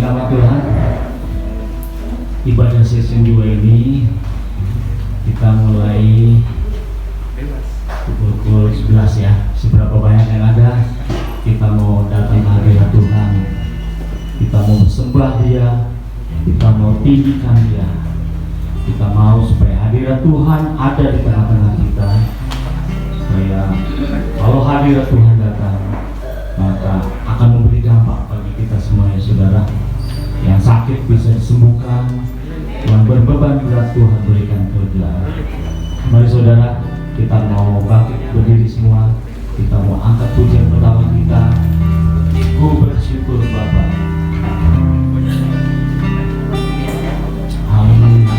nama Tuhan. Ibadah season 2 ini kita mulai pukul 11 ya. Seberapa banyak yang ada, kita mau datang ke hadirat Tuhan. Kita mau sembah Dia, kita mau tinggikan Dia. Kita mau supaya hadirat Tuhan ada di tengah-tengah kita. Supaya kalau hadirat Tuhan datang, maka akan memberi dampak bagi kita semuanya, saudara. Yang sakit bisa disembuhkan, yang berbeban berat Tuhan berikan kelegaan. Mari saudara, kita mau bangkit berdiri semua. Kita mau angkat pujian pertama kita. Ku bersyukur Bapa. Amin.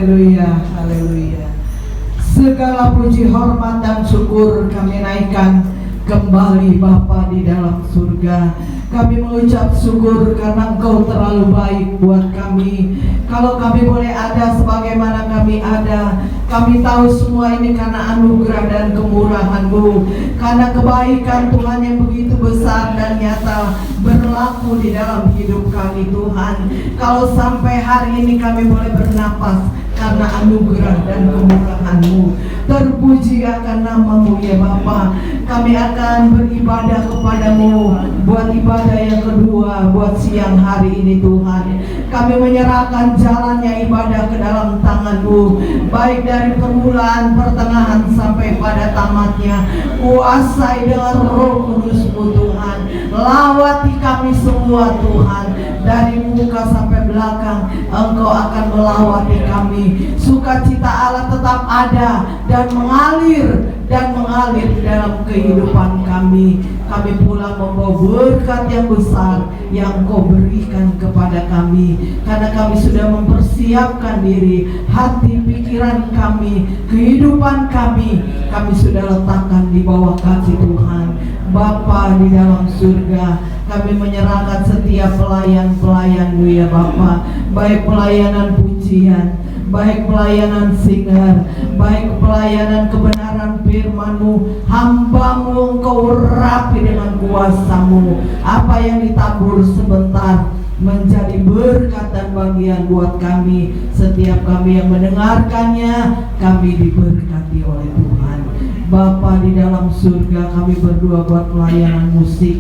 Haleluya, haleluya. Segala puji, hormat, dan syukur kami naikkan kembali Bapa di dalam surga. Kami mengucap syukur karena Engkau terlalu baik buat kami. Kalau kami boleh ada sebagaimana kami ada, Kami tahu semua ini karena anugerah dan kemurahan-Mu, karena kebaikan Tuhan yang begitu besar dan nyata berlaku di dalam hidup kami Tuhan. Kalau sampai hari ini kami boleh bernapas karena anugerah dan kemurahan-Mu. Terpuji akan nama-Mu ya Bapa. Kami akan beribadah kepadamu buat ibadah yang kedua, buat siang hari ini Tuhan. Kami menyerahkan jalannya ibadah ke dalam tangan-Mu, baik dari permulaan, pertengahan sampai pada tamatnya. Kuasai dengan Roh Kudus-Mu Tuhan. Lawati kami semua Tuhan, dari muka sampai belakang. Engkau akan melawati kami. Sukacita Allah tetap ada dan mengalir di dalam kehidupan kami. Kami pulang membawa berkat yang besar yang Kau berikan kepada kami, karena kami sudah mempersiapkan diri, hati, pikiran kami, kehidupan kami sudah letakkan di bawah kasih Tuhan. Bapa di dalam surga, kami menyerahkan setiap pelayan-pelayan-Mu ya Bapa, baik pelayanan pujian, baik pelayanan singer, baik pelayanan kebenaran firman-Mu. Hamba-Mu Engkau urapi dengan kuasa-Mu. Apa yang ditabur sebentar menjadi berkat dan bagian buat kami. Setiap kami yang mendengarkannya, kami diberkati oleh Tuhan. Bapa di dalam surga, kami berdoa buat pelayanan musik,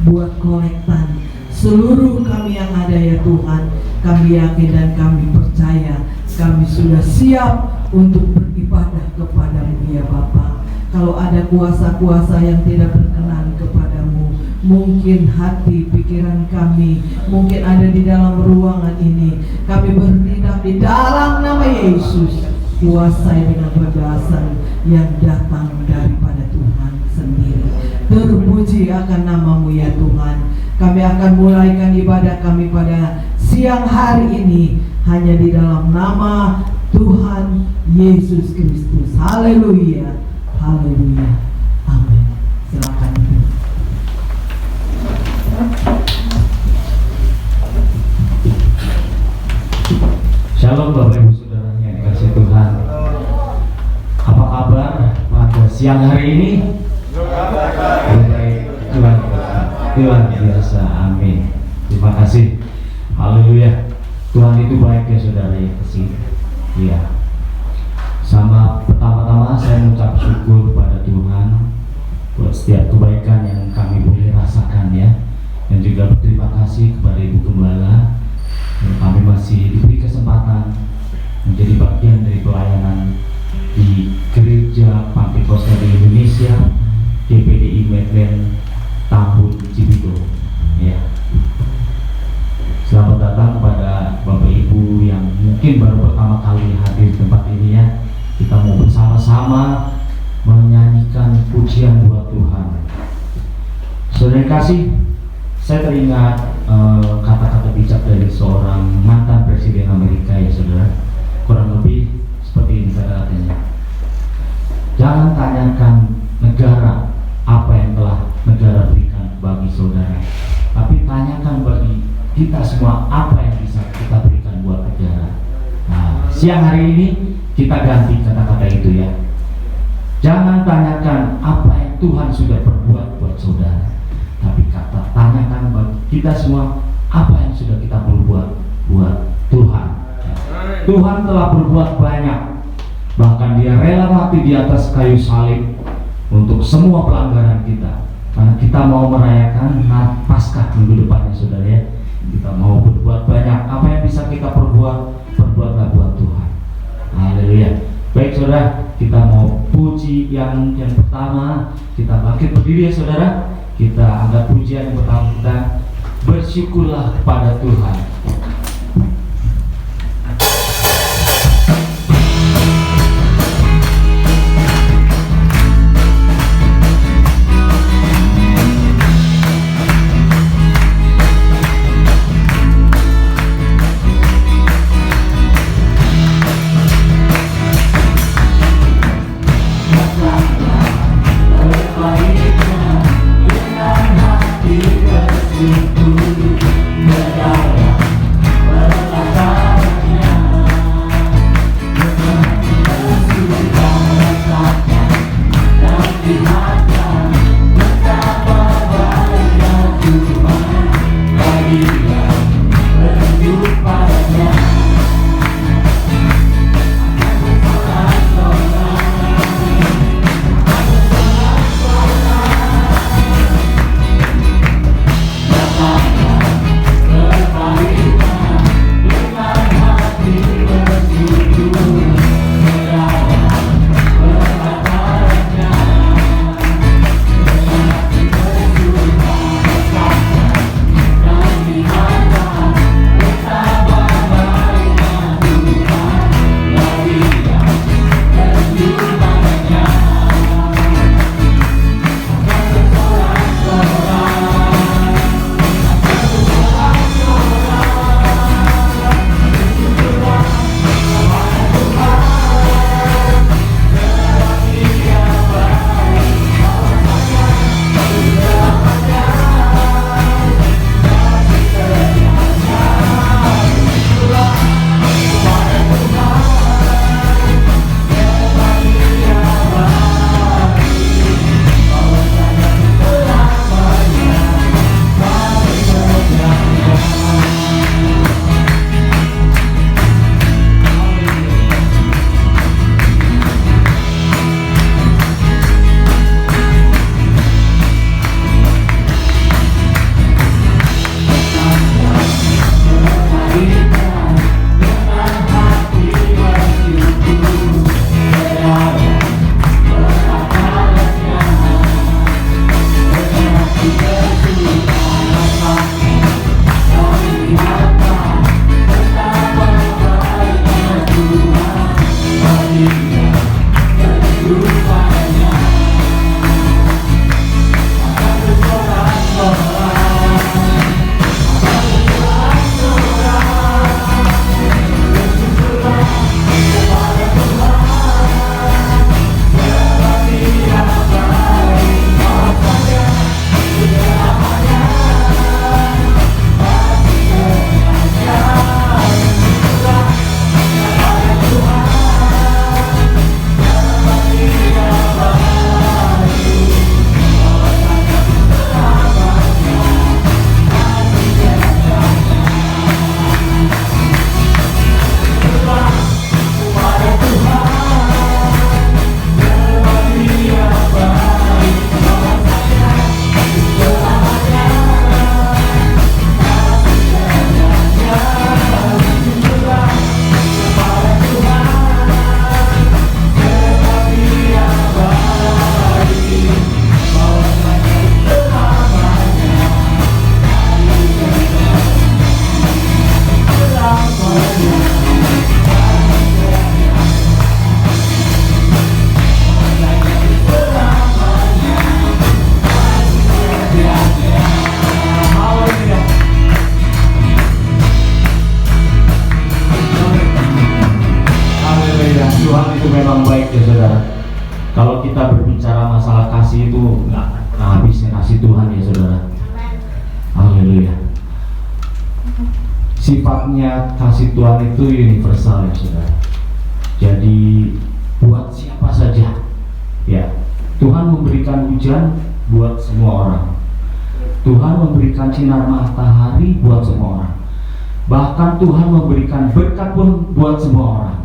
buat kolektan, seluruh kami yang ada ya Tuhan. Kami yakin dan kami percaya kami sudah siap untuk beribadah kepada-Mu ya Bapa. Kalau ada kuasa-kuasa yang tidak berkenan kepada-Mu, mungkin hati pikiran kami, mungkin ada di dalam ruangan ini, kami bertindak di dalam nama Yesus. Kuasai dengan berdasar yang datang daripada Tuhan sendiri. Terpuji akan nama-Mu ya Tuhan. Kami akan mulaikan ibadah kami pada siang hari ini hanya di dalam nama Tuhan Yesus Kristus. Haleluya, haleluya, amin. Silakan. Shalom Bapak Ibu Saudara yang dikasihi Tuhan. Apa kabar pada siang hari ini? Baik, Tuhan biasa, amin. Terima kasih. Haleluya. Tuhan itu baik ya saudara yang kasih. Iya. Sama pertama-tama saya mengucap syukur kepada Tuhan buat setiap kebaikan yang kami boleh rasakan ya. Dan juga berterima kasih kepada Ibu Gembala yang kami masih diberi kesempatan menjadi bagian dari pelayanan di Gereja Pantekosta di Indonesia, GPDI Medlen Tambun Cibito ya. Selamat datang kepada Bapak Ibu yang mungkin baru pertama kali hadir di tempat ini ya. Kita mau bersama-sama menyanyikan pujian buat Tuhan. Saudara kasih, saya teringat kata-kata bijak dari seorang mantan presiden Amerika ya saudara. Kurang lebih seperti ini kata-katanya. Jangan tanyakan negara apa yang telah negara berikan bagi saudara, tapi tanyakan bagi kita semua apa yang bisa kita berikan buat negara. Nah, siang hari ini kita ganti kata-kata itu ya. Jangan tanyakan apa yang Tuhan sudah perbuat buat saudara, tapi tanyakan bagi kita semua apa yang sudah kita perbuat buat Tuhan. Tuhan telah berbuat banyak, bahkan Dia rela mati di atas kayu salib untuk semua pelanggaran kita, karena kita mau merayakan Paskah minggu depannya saudara ya. Kita mau berbuat banyak, apa yang bisa kita perbuatlah buat Tuhan. Haleluya. Baik saudara, kita mau puji yang pertama. Kita bangkit berdiri ya saudara. Kita angkat pujian yang pertama, kita bersyukurlah kepada Tuhan. Dengan hati bersyukur, berdaya kurang baik ya saudara. Kalau kita berbicara masalah kasih itu nggak habisnya kasih Tuhan ya saudara. Haleluya. Sifatnya kasih Tuhan itu universal ya saudara. Jadi buat siapa saja ya. Tuhan memberikan hujan buat semua orang. Tuhan memberikan sinar matahari buat semua orang. Bahkan Tuhan memberikan berkat pun buat semua orang.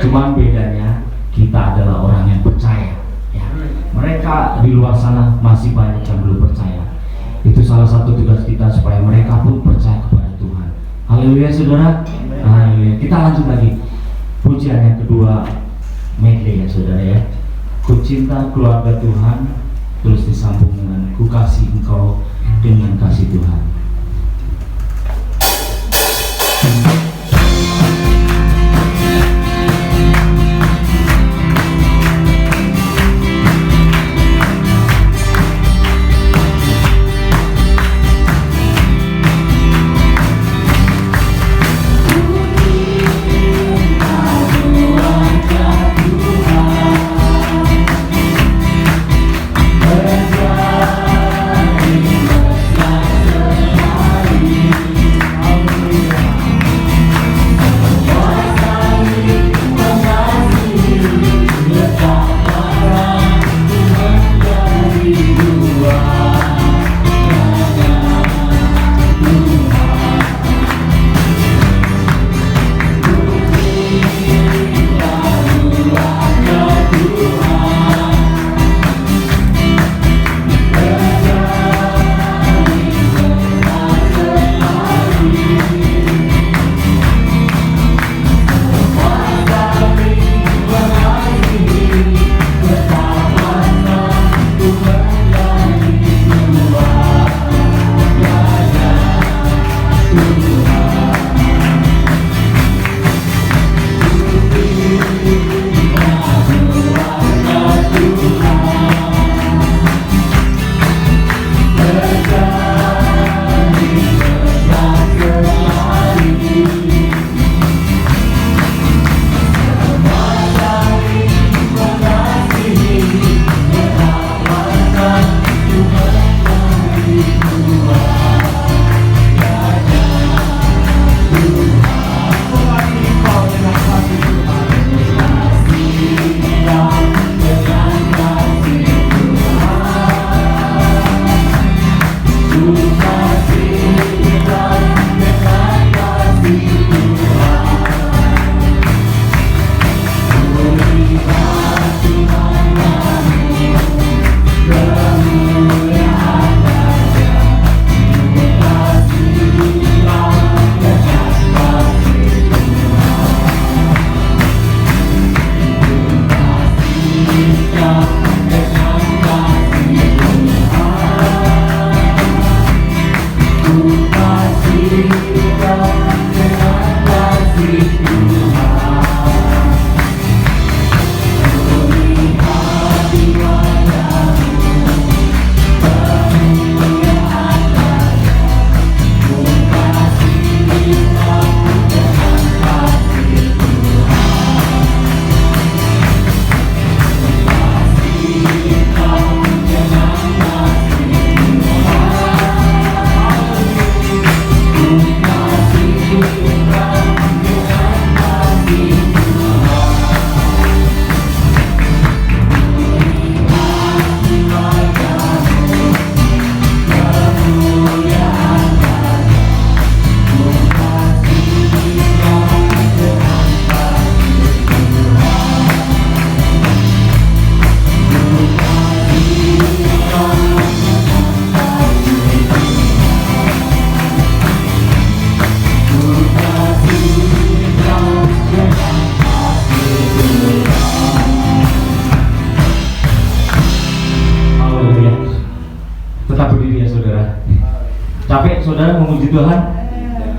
Cuman bedanya kita adalah orang yang percaya ya. Mereka di luar sana masih banyak yang belum percaya. Itu salah satu tugas kita supaya mereka pun percaya kepada Tuhan. Haleluya saudara. Haleluya. Kita lanjut lagi. Pujian yang kedua medley ya saudara ya. Ku cinta keluarga Tuhan, terus disambung dengan ku kasih engkau dengan kasih Tuhan. Capek saudara memuji Tuhan?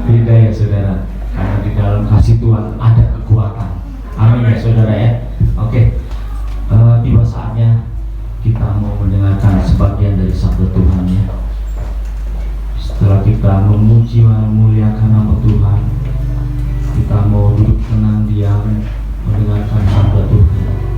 Tidak ya saudara, karena di dalam kasih Tuhan ada kekuatan. Amin ya saudara ya. Oke, tiba saatnya kita mau mendengarkan sebagian dari sabda Tuhan ya. Setelah kita memuji memuliakan nama Tuhan, kita mau duduk tenang diam mendengarkan sabda Tuhan.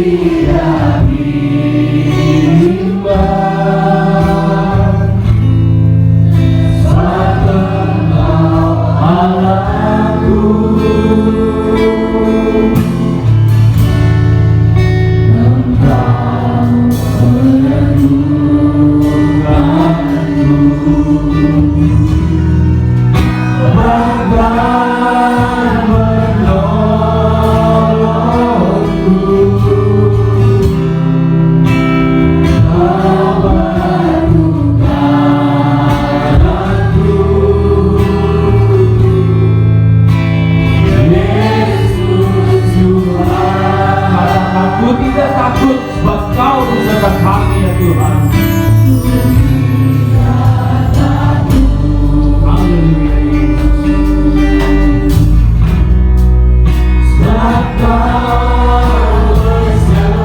tidak bimbang, saat Engkau Allahku, Engkau meneguhkanku, bahkan menolongku. Kau batukanku, Yesus Tuhan. Aku tidak takut sebab Kau beserta kami ya Tuhan. Haleluya Yesus. Sebab Kau besertaku,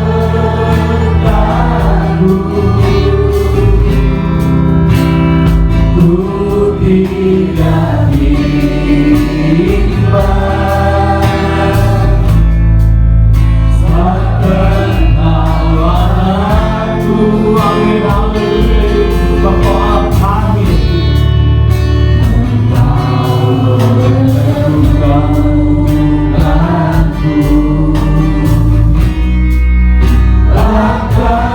ku tidak bimbang, saat Engkau Allahku. Amin, haleluya. Bapa kami, Engkau meneguhkanku, bahkan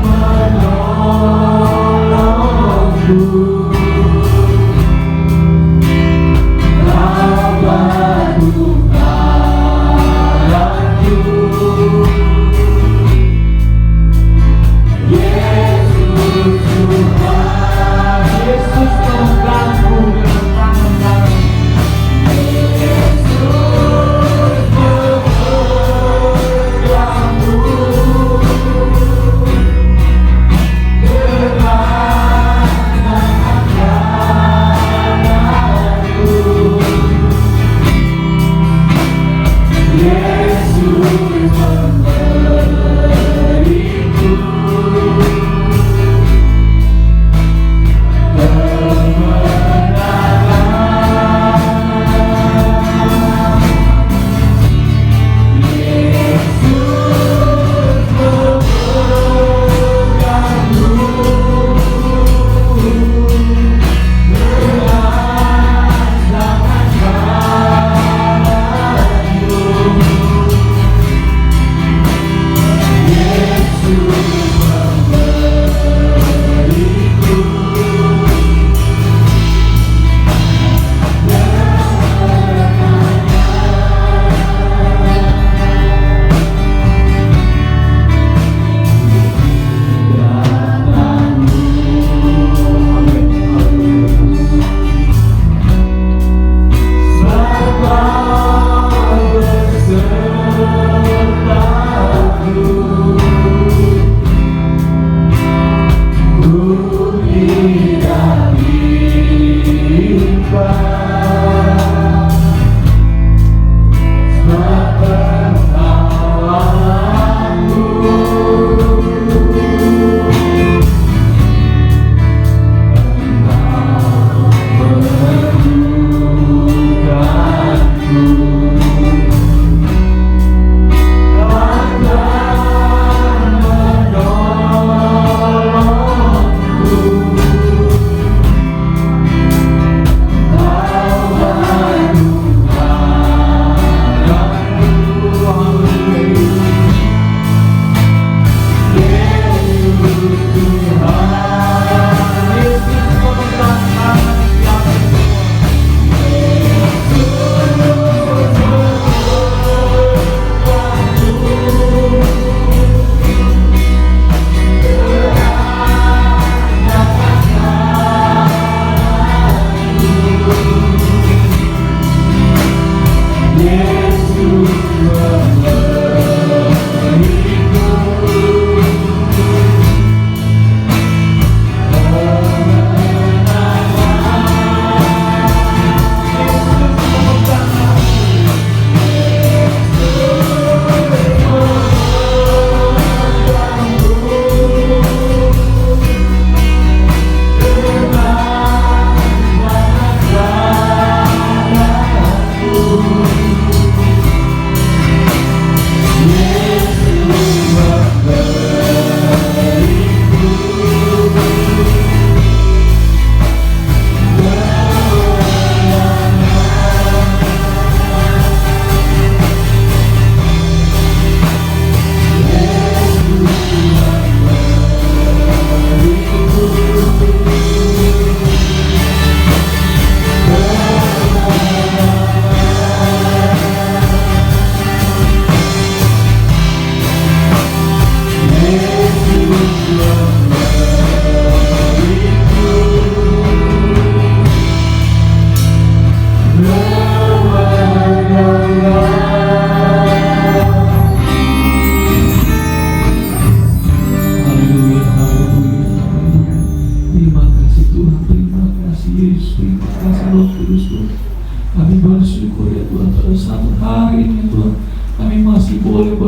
menolongku. Kau batukanku, Yesus Tuhan. Yesus pegangku dengan tangan kanan. Yesus pegangku dengan tangan kananku. Yesus memberiku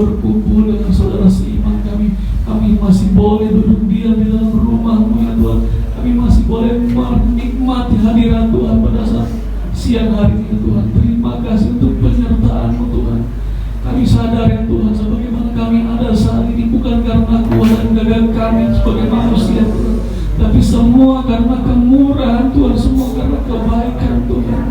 berkumpul dengan saudara seiman kami. Kami masih boleh duduk diam di dalam rumah-Mu ya Tuhan. Kami masih boleh menikmati hadirat Tuhan pada saat siang hari ini Tuhan. Terima kasih untuk penyertaan-Mu Tuhan. Kami sadar ya Tuhan, sebagaimana kami ada saat ini bukan karena kuat dan gagah kami sebagai manusia Tuhan, tapi semua karena kemurahan Tuhan, semua karena kebaikan Tuhan.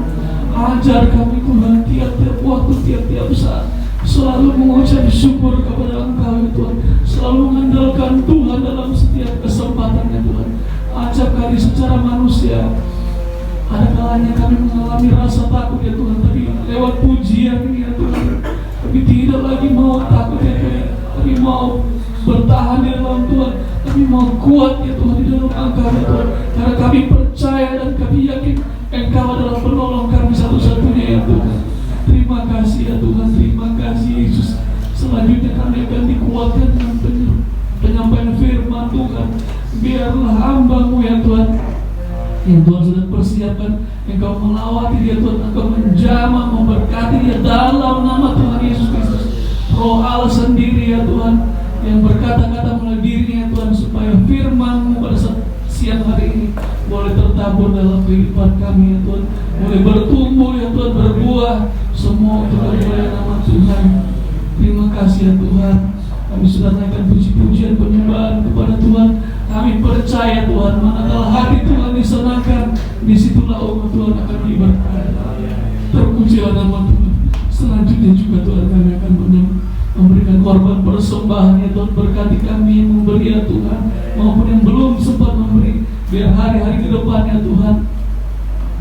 Ajar kami Tuhan tiap-tiap waktu, tiap-tiap saat selalu mengucap syukur kepada Engkau ya Tuhan, selalu mengandalkan Tuhan dalam setiap kesempatan ya Tuhan. Ajar kami secara manusia, ada kalanya kami mengalami rasa takut ya Tuhan, tapi lewat pujian ini ya Tuhan, kami tidak lagi mau takut ya Tuhan, kami mau bertahan di dalam Tuhan, kami mau kuat ya Tuhan di dalam Engkau ya Tuhan, karena kami percaya dan kami yakin Engkau adalah penolong kami satu-satunya ya Tuhan. Terima kasih ya Tuhan, terima kasih Yesus. Selanjutnya kami akan dikuatkan dengan penyampaian firman Tuhan. Biarlah hamba-Mu ya Tuhan, yang Tuhan sudah persiapkan, Engkau melawati dia Tuhan, Engkau menjamah, memberkati dia dalam nama Tuhan Yesus Kristus. Roh Allah sendiri ya Tuhan, yang berkata-kata melalui dirinya ya Tuhan, supaya firman-Mu pada saat siang hari ini boleh tertabur dalam kehidupan kami ya Tuhan, boleh bertumbuh ya Tuhan, berbuah semua untuk kemuliaan nama Tuhan. Terima kasih ya Tuhan, kami sudah naikkan puji-pujian penyembahan kepada Tuhan. Kami percaya Tuhan, manakala hati Tuhan disenangkan, disitulah umat Tuhan akan diberkati. Terpujilah nama Tuhan. Selanjutnya juga Tuhan, kami akan memberikan korban persembahan ya Tuhan. Berkati kami yang memberi ya Tuhan, maupun yang belum sempat memberi. Biar hari-hari ke depannya Tuhan,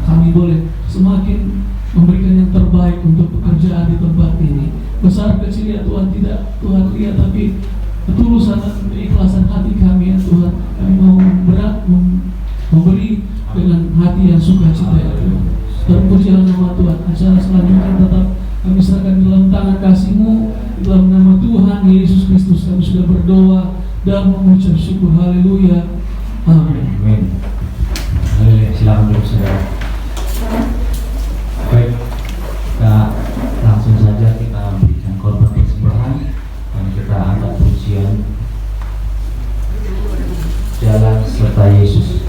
kami boleh semakin memberikan yang terbaik untuk pekerjaan di tempat ini. Besar kecil ya Tuhan tidak Tuhan lihat, tapi ketulusan dan keikhlasan hati kami ya Tuhan. Kami mau memberi dengan hati yang sukacita ya Tuhan. Terpujilah nama Tuhan. Acara selanjutnya tetap kami serahkan dalam tangan kasih-Mu. Dalam nama Tuhan Yesus Kristus kami sudah berdoa dan mengucap syukur. Haleluya. Amin. Amin. Haleluya. Silakan duduk saudara. Baik, kita langsung saja kita berikan korban persembahan dan kita angkat pujian Jalan Serta Yesus.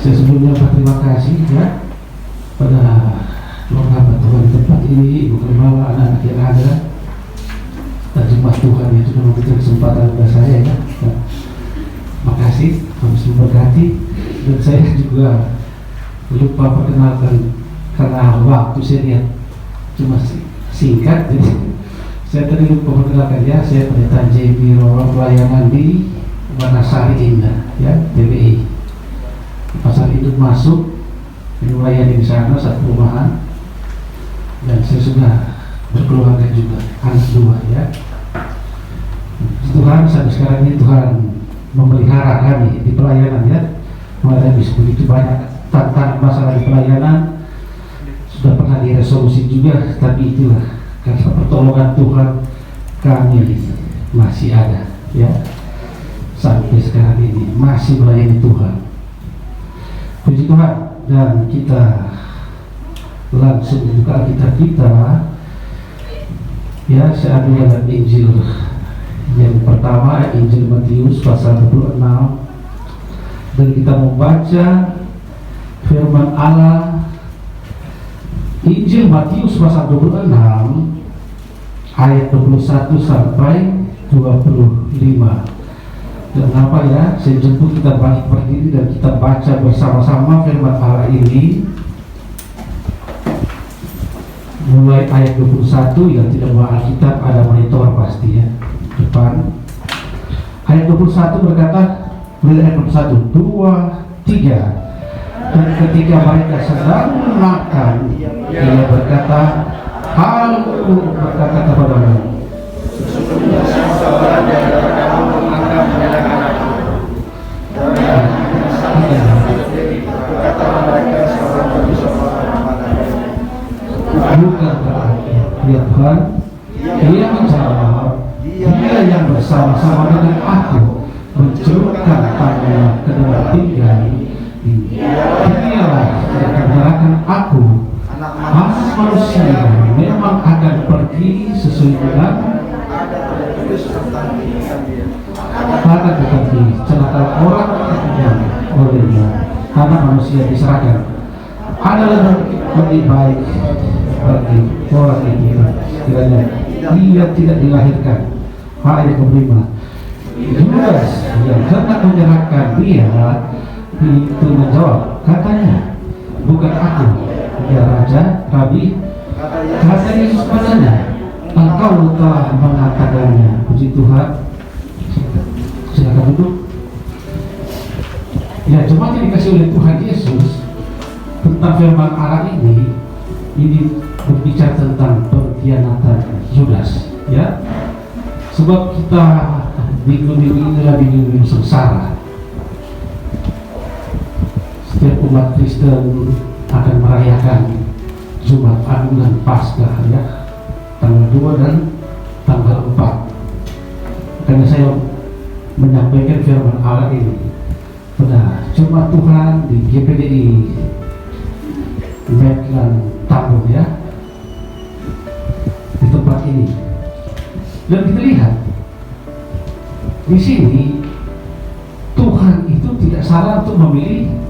Saya sebelumnya berterima kasih ya pada beberapa Tuhan di tempat ini, Ibu Gembala, anak-anak yang ada, dan jemaat Tuhan yang sudah memberikan kesempatan kepada saya ya. Makasih, kami memberkati. Dan saya juga lupa perkenalkan karena waktu saya lihat cuma singkat, jadi saya tadi lupa perkenalkan ya. Saya pendeta JB Roro, pelayanan di Wanasari Indah ya, PBI. Pasar Induk masuk melayani di sana satu perumahan, dan saya sudah berkeluarga juga, anak dua ya. Tuhan sampai sekarang ini Tuhan memelihara kami di pelayanan ya. menghadapi begitu banyak tantangan masalah di pelayanan, sudah pernah diresolusi juga, tapi itulah karena pertolongan Tuhan kami masih ada, ya, sampai sekarang ini masih melayani Tuhan. Puji Tuhan. Dan kita langsung buka Alkitab kita, ya. Saya ambil dalam Injil yang pertama, Injil Matius pasal 26, dan kita membaca firman Allah. Injil Matius pasal 26 ayat 21 sampai 25. Dan apa ya, saya jemput kita balik berdiri dan kita baca bersama-sama firman Allah ini. Mulai ayat 21, yang tidak bawa Alkitab ada monitor pasti ya, depan. Ayat 21 berkata, mulai ayat 21, 2, 3. Dan ketika mereka sedang makan, ia berkata, Aku berkata kepadamu, sesungguhnya seorang di antara kamu menganggap remeh anakku. Dan berkata mereka seorang demi seorang kepadamu. Bukan berarti, ya Tuhan. Ia menjawab, dia yang bersama-sama dengan aku mencelupkan tangannya ke dalam pinggan, dialah yang akan menyerahkan aku. Anak manusia memang akan pergi sesuai dengan akan tetapi celaka orang yang olehnya anak manusia diserahkan adalah lebih baik bagi orang itu kiranya ia tidak dilahirkan. Ayat 5, Judas yang hendak menyerahkan dia itu menjawab, katanya, bukan aku, ya Raja, Rabi. Kata Yesus padanya, engkau telah mengatakannya. Puji Tuhan. Silakan duduk. Ya, jemaat yang dikasih oleh Tuhan Yesus, tentang firman Allah ini berbicara tentang pengkhianatan Judas, ya. Sebab kita minggu-minggu ini adalah minggu-minggu sengsara. Setiap umat Kristen akan merayakan Jumat Agung dan Paskah, ya, tanggal 2 dan tanggal 4. Karena saya menyampaikan firman Allah ini pada Jumat Tuhan di GPDI Backland Tambun, ya, di tempat ini. Dan kita lihat di sini Tuhan itu tidak salah untuk memilih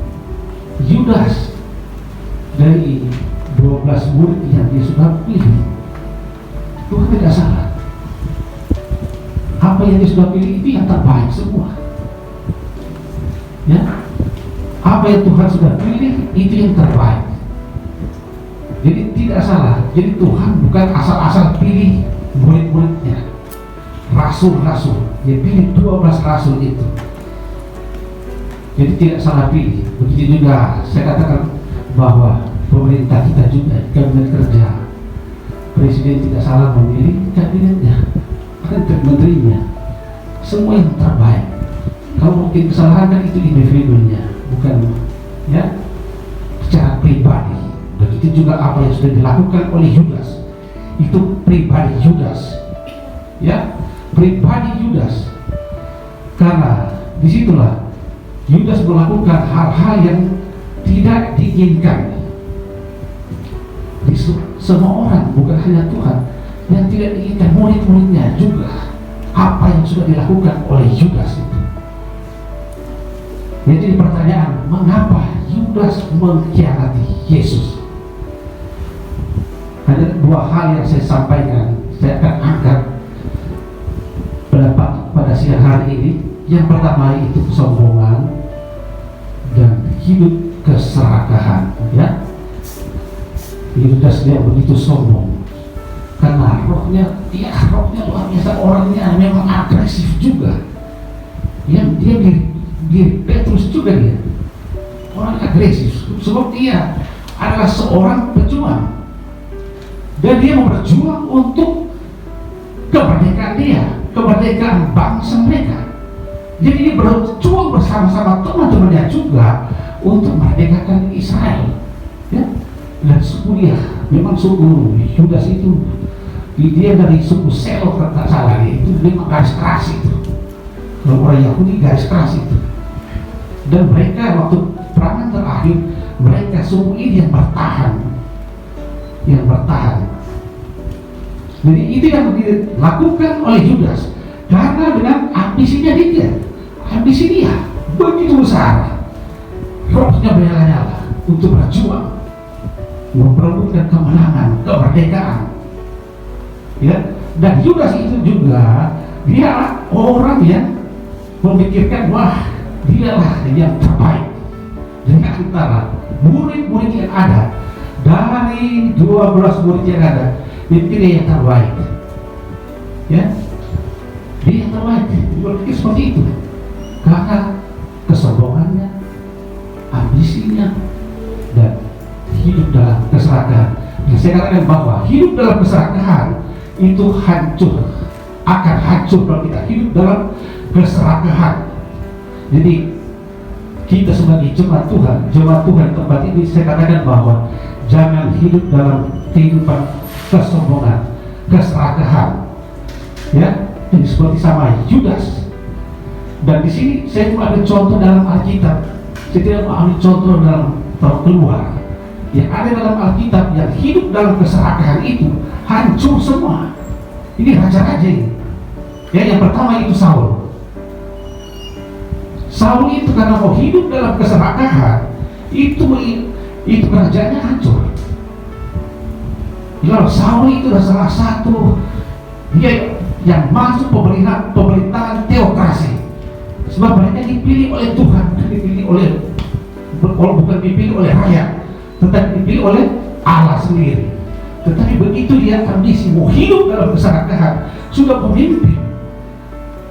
Yudas dari 12 murid yang dia sudah pilih. Tuhan tidak salah. Apa yang dia sudah pilih itu yang terbaik semua, ya. Apa yang Tuhan sudah pilih itu yang terbaik. Jadi tidak salah. Jadi Tuhan bukan asal-asal pilih murid-muridnya, rasul-rasul. Dia pilih 12 rasul itu. Jadi tidak salah pilih. Begitu juga saya katakan bahwa pemerintah kita juga, kabinet kerja, presiden tidak salah memilih kabinetnya, menterinya, semua yang terbaik. Kalau mungkin kesalahan kan itu individunya, bukan, ya, secara pribadi. Begitu juga apa yang sudah dilakukan oleh Yudas, itu pribadi Yudas, ya, pribadi Yudas. Karena disitulah Yudas melakukan hal-hal yang tidak diinginkan di semua orang, bukan hanya Tuhan, yang tidak diinginkan murid-muridnya juga. Apa yang sudah dilakukan oleh Yudas itu. Jadi pertanyaan, mengapa Yudas mengkhianati Yesus? Ada dua hal yang saya sampaikan, saya akan angkat pada siang hari ini. Yang pertama itu kesombongan dan hidup keserakahan, ya. Yudas dia begitu sombong karena rohnya luar biasa. Orangnya memang agresif juga, ya. Dia diri Petrus juga, dia orang agresif sebab dia adalah seorang pejuang dan dia mau berjuang untuk kemerdekaan dia, kemerdekaan bangsa mereka. Jadi dia berjuang bersama-sama teman-temannya juga untuk merdekakan Israel. Ya, dan suku dia memang suku Yudas itu, dia dari suku Selo kalau tak salah, itu memang garis keras itu. Kalau orang Yahudi garis keras itu. Dan mereka waktu perangan terakhir, mereka suku ini yang bertahan. Jadi itu yang dilakukan oleh Yudas karena dengan ambisinya ambisi dia begitu besar, rohnya menyala-nyala untuk berjuang memperebutkan kemenangan, kemerdekaan. Ya, dan Yudas itu juga dia orang yang memikirkan, wah, dialah yang terbaik dari antara murid-murid yang ada. Dari 12 murid yang ada, dipilih yang terbaik. Ya, dia yang terbaik. Berpikir seperti itu karena kesombongannya, ambisinya, dan hidup dalam keserakahan. Dan saya katakan bahwa hidup dalam keserakahan itu akan hancur kalau kita hidup dalam keserakahan. Jadi kita sebagai jemaat Tuhan tempat ini, saya katakan bahwa jangan hidup dalam kehidupan kesombongan, keserakahan. Ya, ini seperti sama Yudas. Dan di sini saya cuma ambil contoh dalam Alkitab. Saya tidak mau ambil contoh dalam Keluar. Yang ada dalam Alkitab yang hidup dalam keserakahan itu hancur semua. Ini raja-raja ini. Ya, yang pertama itu Saul. Saul itu karena mau hidup dalam keserakahan, itu kerajaannya hancur. Lalu Saul itu adalah salah satu dia yang masuk pemerintahan teokrasi. Sebab mereka dipilih oleh Tuhan, bukan dipilih oleh rakyat, tetapi dipilih oleh Allah sendiri. Tetapi begitu dia ambisi mau hidup dalam keserakahan, sudah memimpin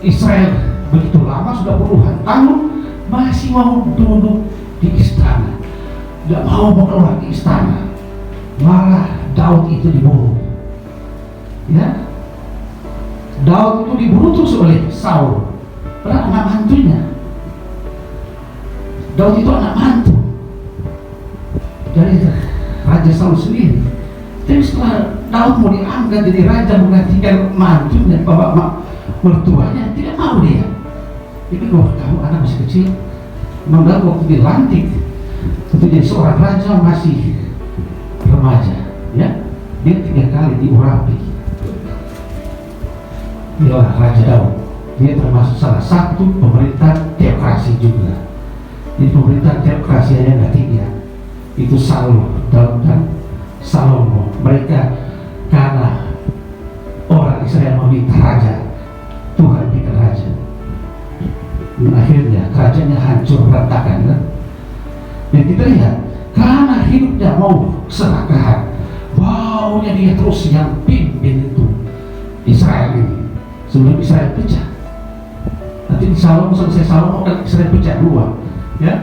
Israel begitu lama, sudah puluhan tahun, masih mau duduk di istana, tidak mau keluar di istana. Malah Daud itu dibunuh. Ya, Daud itu dibunuh terus oleh Saul, padahal anak mantunya. Daud itu anak mantu dari Raja Saul sendiri. Tapi setelah Daud mau diangkat jadi raja menggantikan mantunya, bapak mertuanya, tidak mau dia. Jadi kamu anak masih kecil, memang waktu dilantik untuk jadi seorang raja masih remaja, ya, dia 3 kali diurapi. Dia Raja Daud, dia termasuk salah satu pemerintah teokrasi juga. Jadi pemerintah teokrasi hanya ada 3, itu Saul, Daud, dan Salomo. Mereka karena orang Israel meminta raja, Tuhan bikin raja. Dan akhirnya kerajaannya hancur berantakan, kan? Dan kita lihat karena hidupnya mau keserakahan, maunya dia terus yang pimpin itu Israel ini sebelum Israel pecah. Nanti di Salomo, selesai Salomo dan Israel pecah 2, ya.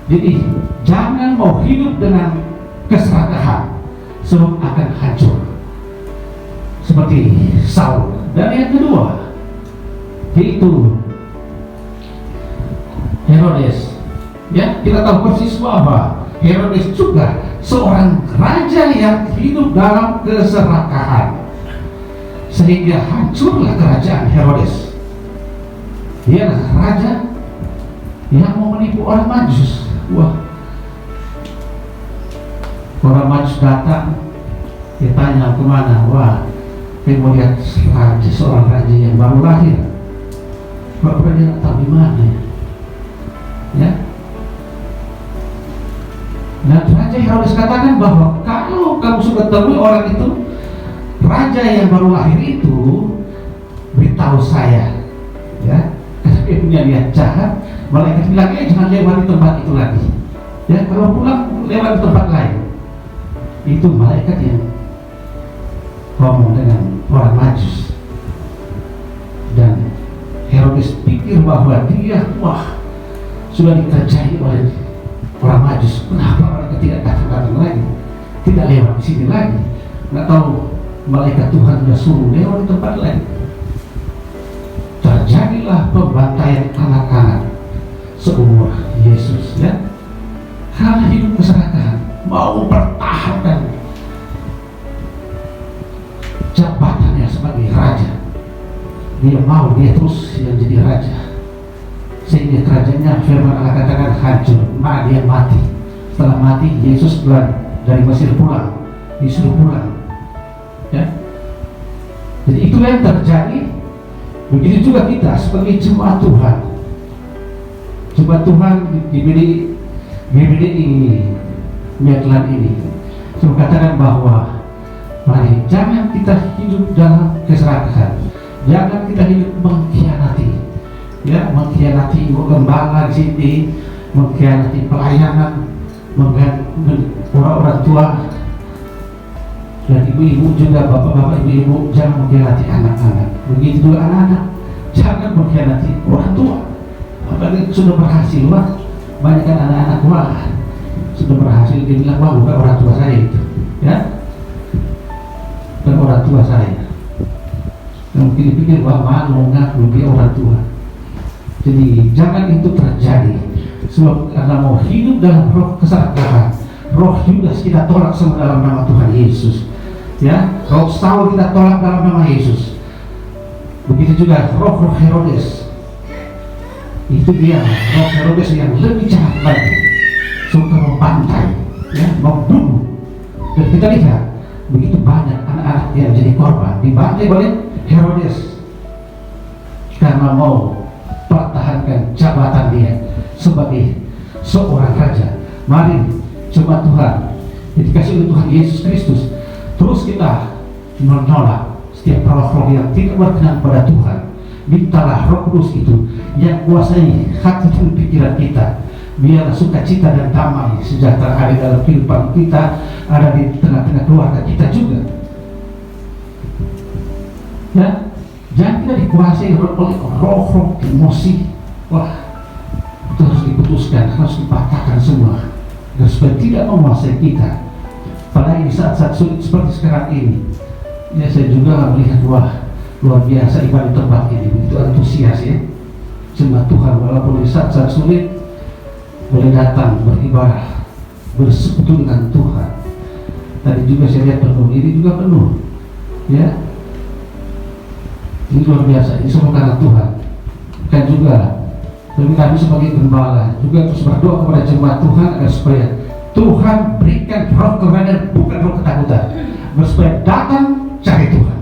Jadi jangan mau hidup dengan keserakahan, sebab akan hancur seperti Saul. Dan yang kedua yaitu Herodes. Ya, kita tahu persis bahwa Herodes juga seorang raja yang hidup dalam keserakahan, sehingga hancurlah kerajaan Herodes. Dia adalah raja yang mau menipu orang Majus. Wah, orang Majus datang, dia tanya kemana? Wah, saya mau lihat seorang raja yang baru lahir. Bapak dia tak tahu di mana, ya. Nah, Raja Herodes katakan bahwa kalau kamu sudah temui orang itu, raja yang baru lahir itu, beritahu saya, ya. Karena dia punya niat jahat. Malaikat bilang, jangan lewat di tempat itu lagi, ya. Kalau pulang lewat di tempat lain. Itu malaikat yang ngomong dengan orang Majus. Dan Herodes pikir bahwa dia, wah, sudah dikerjai oleh orang Majus. Kenapa mereka tidak datang lagi, tidak lewat di sini lagi? Nggak tahu malaikat Tuhan sudah suruh lewat di tempat lain. Terjadi terjadilah pembantaian anak-anak seumur Yesus, ya, karena hidup keserakahan, mau mempertahankan jabatannya sebagai raja. Dia mau dia terus yang jadi raja, sehingga kerajaannya firman Allah katakan hancur, maka dia mati. Setelah mati, Yesus keluar dari Mesir pulang, disuruh pulang, ya. Jadi itulah yang terjadi. Begitu juga kita sebagai jemaat Tuhan. Jemaat Tuhan di GBDI Medland ini, saya katakan bahwa mari jangan kita hidup dalam keserakahan, jangan kita hidup mengkhianati, ya, mengkhianati ibu gembala di sini, mengkhianati pelayanan, mengkhianati orang-orang tua dan ibu-ibu juga, bapak-bapak, ibu-ibu, jangan mengkhianati anak-anak. Begitu juga anak-anak, jangan mengkhianati orang tua. Apalagi sudah berhasil, wah, banyak kan anak-anak wah sudah berhasil, dia bilang wah bukan orang tua saya itu, ya, bukan orang tua saya. Yang mungkin dipikir wah malu ngaku dia orang tua. Jadi jangan itu terjadi, sebab karena mau hidup dalam roh keserakahan, roh Yudas kita tolak semua dalam nama Tuhan Yesus, ya. Roh Saul kita tolak dalam nama Yesus. Begitu juga roh-roh Herodes, itu dia roh Herodes yang lebih jahat lagi, suka membantai, ya, membunuh. Dan kita lihat begitu banyak anak-anak yang jadi korban dibantai oleh Herodes karena mau pertahankan jabatan dia sebagai seorang raja. Mari jemaat Tuhan, dikasih oleh Tuhan Yesus Kristus, terus kita menolak setiap roh-roh yang tidak berkenan pada Tuhan. Mintalah Roh Kudus itu yang kuasai hati dan pikiran kita, biar sukacita dan damai sejahtera ada dalam kehidupan kita, ada di tengah-tengah keluarga kita juga, ya. Jangan kita dikuasai oleh roh-roh emosi. Wah, itu harus diputuskan, harus dipatahkan semua, dan supaya tidak menguasai kita. Padahal di saat-saat sulit seperti sekarang ini, ya, saya juga melihat wah luar biasa ibadah tempat ini, begitu antusias, ya, jemaat Tuhan. Walaupun di saat-saat sulit boleh datang beribadah, bersekutu dengan Tuhan. Tadi juga saya lihat penuh, ini juga penuh, ya. Ini luar biasa, ini semua karena Tuhan. Dan juga bagi kami sebagai gembala juga terus berdoa kepada jemaat Tuhan agar supaya Tuhan berikan roh kebenaran, bukan roh ketakutan, supaya datang cari Tuhan,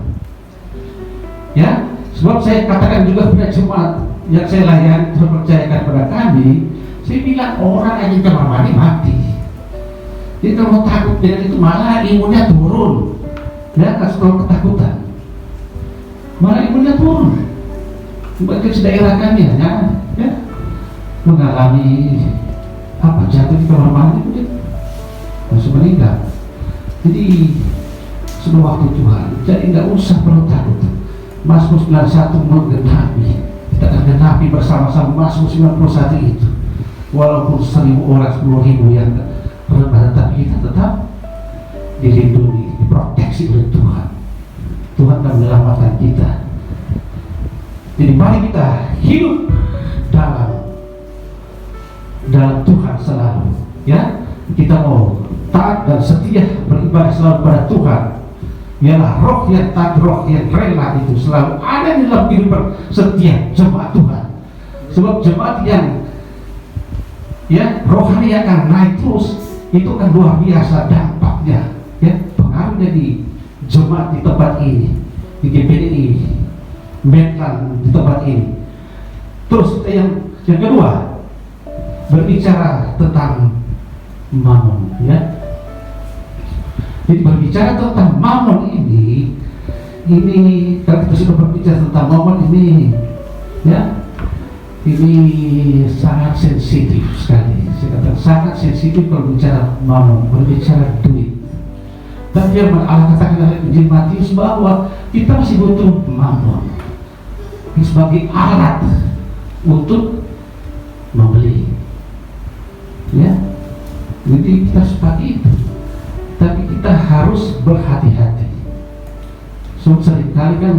ya. Sebab saya katakan juga pada jemaat yang saya layani, terpercayakan pada kami, saya bilang orang aja kamar mandi mati. Jadi kalau takut dengan itu malah imunnya turun, ya, kalau ketakutan malah imunnya turun. Bahkan daerah kami hanya, ya, mengalami apa, jatuh di kamar mandi mungkin langsung meninggal. Jadi sudah waktu Tuhan, jadi nggak usah perlu takut. Mazmur 91 menggenapi, kita akan genapi bersama-sama Mazmur 91 itu. Walaupun 1000 orang, 10.000 yang rebah, tapi kita tetap dilindungi, diproteksi oleh Tuhan. Tuhan akan menyelamatkan kita. Jadi mari kita hidup dalam Tuhan selalu, ya. Kita mau taat dan setia beribadah selalu pada Tuhan. Biarlah roh yang taat, roh yang rela itu selalu ada di dalam kehidupan setiap jemaat Tuhan. Sebab jemaat yang, ya, rohani akan naik terus, itu kan luar biasa dampaknya, ya, pengaruhnya di jemaat di tempat ini, di GBDI Medland di tempat ini. Terus yang kedua, berbicara tentang mamon, ya. Jadi berbicara tentang mamon ini kalau kita sudah berbicara tentang mamon ini, ya, ini sangat sensitif sekali. Saya katakan sangat sensitif kalau bicara mamon, berbicara duit. Dan firman Allah katakan dalam Injil Matius bahwa kita masih butuh mamon sebagai alat untuk membeli, ya. Jadi kita seperti itu, tapi kita harus berhati-hati. Seringkali kan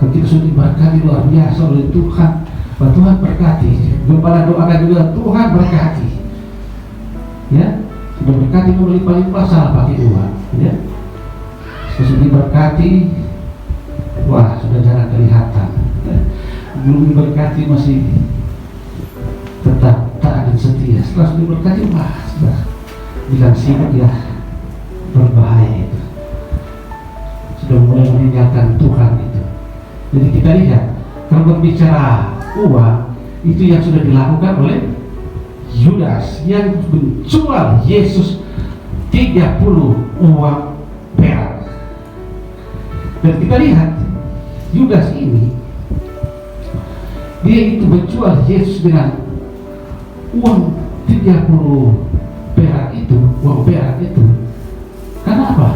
Kita sudah diberkati luar biasa oleh Tuhan. Tuhan berkati. Gembala doakan juga Tuhan berkati. Ya, sudah berkati melimpah-limpah, salah pakai uang. Ya, sudah diberkati. Wah, sudah jarang kelihatan. Ya. Belum diberkati masih tetap taat dan setia. Setelah sudah diberkati, wah, sudah bilang sibuk ya, berbahaya itu. Sudah mulai meninggalkan Tuhan itu. Jadi kita lihat, kalau berbicara uang, itu yang sudah dilakukan oleh Yudas yang menjual Yesus 30 uang perak. Dan kita lihat Yudas ini, dia itu menjual Yesus dengan uang 30 perak itu, uang perak itu. Karena apa?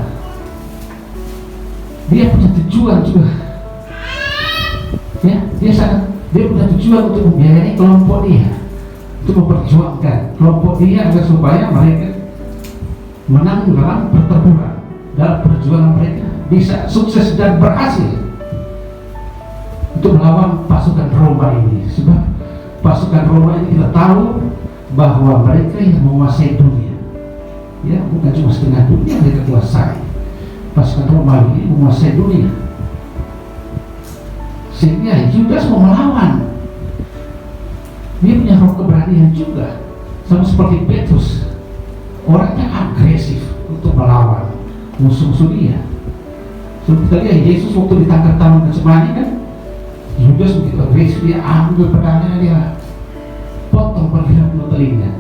Dia punya tujuan juga. Ya, dia punya tujuan untuk membiayai kelompok dia, untuk memperjuangkan kelompok dia agar supaya mereka menang dalam pertempuran, dalam perjuangan mereka bisa sukses dan berhasil untuk melawan pasukan Roma ini. Sebab pasukan Roma ini kita tahu bahwa mereka yang menguasai dunia, ya, bukan cuma setengah dunia mereka kuasai. Pasukan Roma ini menguasai dunia, sehingga Yudas mau melawan. Dia punya roh keberanian juga, sama seperti Petrus, orangnya agresif untuk melawan musuh-musuh dia. Seperti tadi Yesus waktu ditangkap Taman Getsemani kan, Yudas begitu agresif, dia ambil pedangnya, dia potong pergelangan telinga.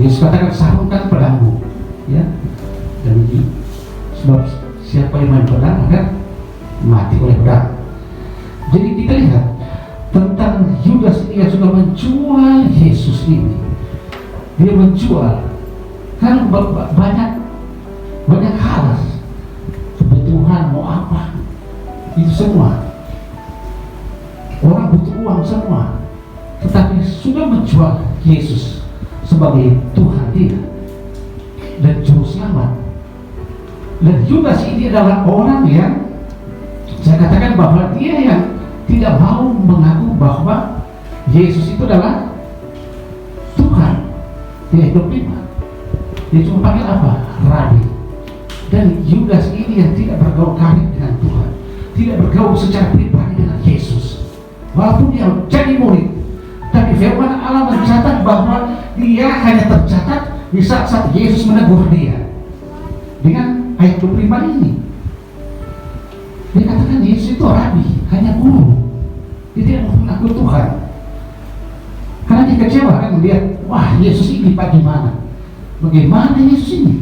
Yesus katakan, sarungkan pedangmu, ya. Dan sebab siapa yang main pedang akan mati oleh pedang. Jadi kita lihat tentang Yudas ini yang sudah menjual Yesus ini. Dia menjual karena banyak hal, kebutuhan mau apa, itu semua. Orang butuh uang semua, tetapi sudah menjual Yesus sebagai Tuhan dia dan juru selamat. Dan Yudas ini adalah orang yang saya katakan bahwa dia yang tidak mau mengaku bahwa Yesus itu adalah Tuhan. Dia hidup prima. Dia cuma panggil apa? Rabi. Dan Yudas ini yang tidak bergaul karib dengan Tuhan, tidak bergaul secara pribadi dengan Yesus. Walaupun dia jadi murid, tapi firman Allah mencatat bahwa dia hanya tercatat di saat-saat Yesus menegur dia. Dengan ayat 25 ini dia katakan Yesus itu rabi, hanya guru. Dia tidak mengaku Tuhan. Karena dia kecewa kan melihat, wah Yesus ini bagaimana Yesus ini?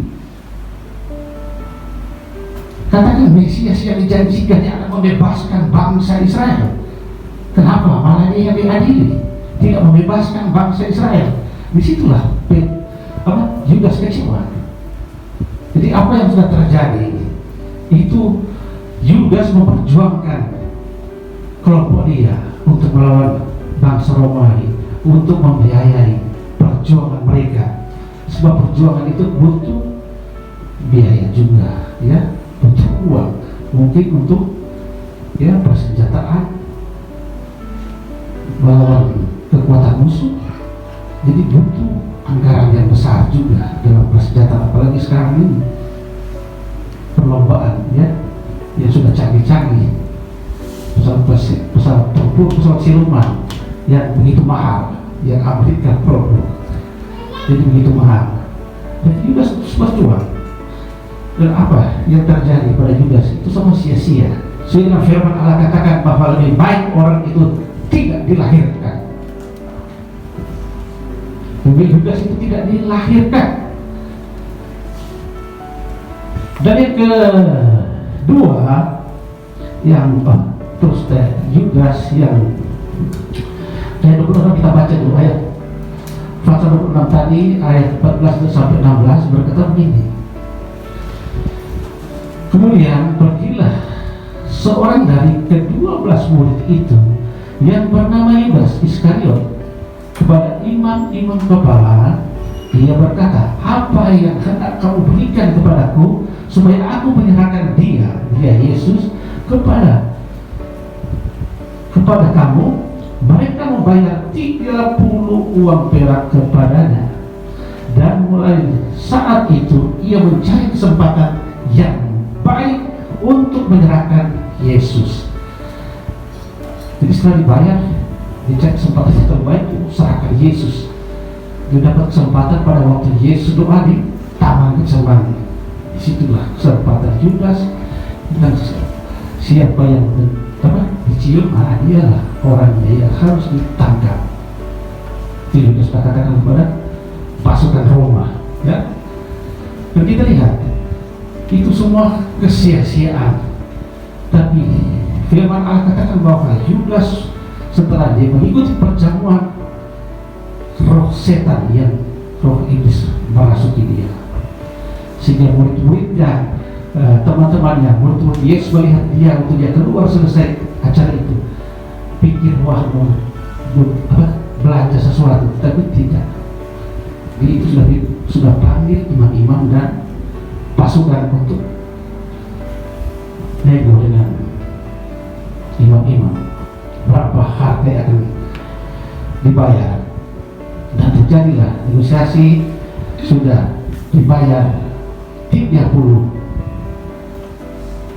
Katakan Mesias yang dijanjikan yang akan membebaskan bangsa Israel. Kenapa malah dia yang diadili, tidak membebaskan bangsa Israel? Disitulah Yudas kecewa. Jadi apa yang sudah terjadi itu, Yudas memperjuangkan kelompok dia untuk melawan bangsa Romawi, untuk membiayai perjuangan mereka. Sebab perjuangan itu butuh biaya juga, ya, butuh uang, mungkin untuk ya persenjataan melawan kekuatan musuh. Jadi butuh anggaran yang besar juga dalam persenjataan, apalagi sekarang ini perlombaan, ya, yang sudah canggih-canggih, pesawat tempur, pesawat siluman yang begitu mahal, yang Amerika produk, jadi begitu mahal. Dan Yudas berjuang. Dan apa yang terjadi pada Yudas itu sama sia-sia. Sehingga firman Allah katakan bahwa lebih baik orang itu tidak dilahirkan. Lebih Yudas itu tidak dilahirkan. Dan yang kedua, yang terus Yudas yang ayat 26 kita baca dulu, ayat pasal 26 tadi, ayat 14 sampai 16 berkata begini. Kemudian pergilah seorang dari ke-12 murid itu yang bernama Yudas Iskariot kepada imam-imam kepala. Dia berkata, apa yang hendak kamu berikan kepadaku supaya aku menyerahkan dia Yesus kepada kamu. Mereka membayar 30 uang perak kepadanya, dan mulai saat itu ia mencari kesempatan yang baik untuk menyerahkan Yesus. Jadi setelah dibayar, dia cari kesempatan yang terbaik untuk serahkan Yesus. Dia dapat kesempatan pada waktu Yesus doa di Taman Getsemani. Disitulah kesempatan Yudas, dan siapa yang dicium, dialah orangnya yang harus ditangkap. Yudas katakan kepada pasukan Roma, ya. Dan kita lihat itu semua kesia-siaan. Tapi firman Allah katakan bahwa Yudas setelah dia mengikuti perjamuan, roh setan yang roh iblis merasuki dia, sehingga murid-muridnya, teman-temannya, murid-murid Yesus melihat dia waktu dia keluar selesai acara itu, pikir wah mau belanja sesuatu, tapi tidak. Jadi itu sudah panggil imam-imam dan pasukan untuk nego dengan imam-imam berapa harga yang akan dibayar, dan terjadilah negosiasi. Sudah dibayar 30